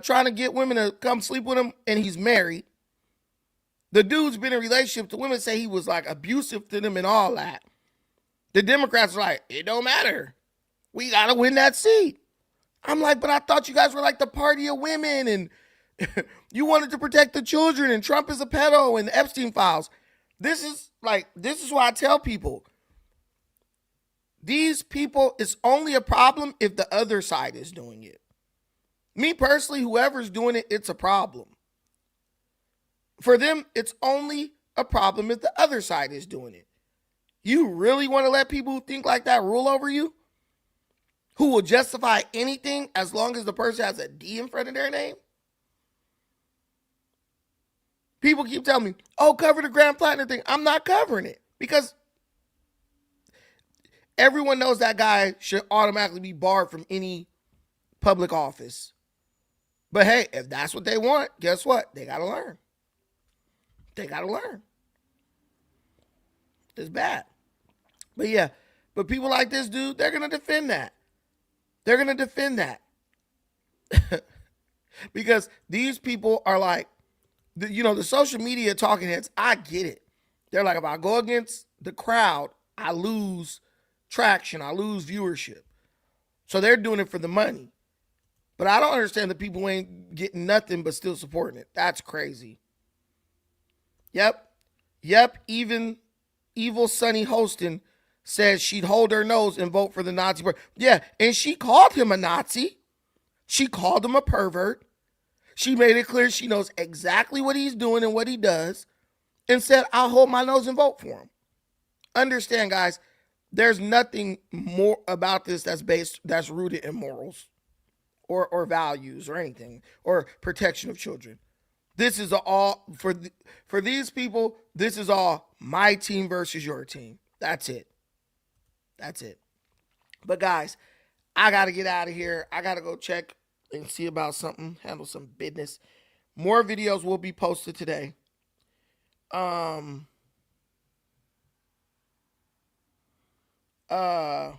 trying to get women to come sleep with him, and he's married. The dude's been in a relationship. The women say he was like abusive to them and all that. The Democrats are like, it don't matter. We got to win that seat. I'm like, but I thought you guys were like the party of women and you wanted to protect the children and Trump is a pedo and the Epstein files. This is why I tell people, these people, it's only a problem if the other side is doing it. Me personally, whoever's doing it, it's a problem. For them, it's only a problem if the other side is doing it. You really want to let people who think like that rule over you? Who will justify anything as long as the person has a D in front of their name? People keep telling me, oh, cover the Grand Platinum thing. I'm not covering it because everyone knows that guy should automatically be barred from any public office. But hey, if that's what they want, guess what? They got to learn. They got to learn. It's bad. But yeah, but people like this dude, they're going to defend that. They're going to defend that. Because these people are like, the social media talking heads, I get it. They're like, if I go against the crowd, I lose traction, I lose viewership. So they're doing it for the money. But I don't understand the people who ain't getting nothing but still supporting it. That's crazy. Yep. Even Evil Sunny Hostin says she'd hold her nose and vote for the Nazi. Yeah, and she called him a Nazi. She called him a pervert. She made it clear she knows exactly what he's doing and what he does and said, I'll hold my nose and vote for him. Understand, guys, there's nothing more about this that's rooted in morals or values or anything or protection of children. This is all for these people. This is all my team versus your team. That's it. But guys, I got to get out of here. I got to go check and see about something, handle some business. More videos will be posted today. I'm going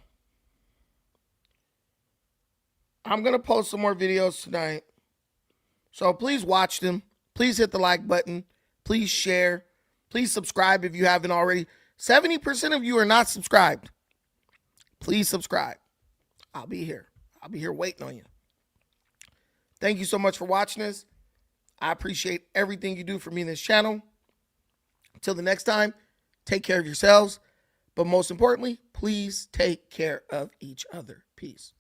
to post some more videos tonight. So please watch them. Please hit the like button. Please share. Please subscribe if you haven't already. 70% of you are not subscribed. Please subscribe. I'll be here. I'll be here waiting on you. Thank you so much for watching this. I appreciate everything you do for me in this channel. Until the next time, take care of yourselves. But most importantly, please take care of each other. Peace.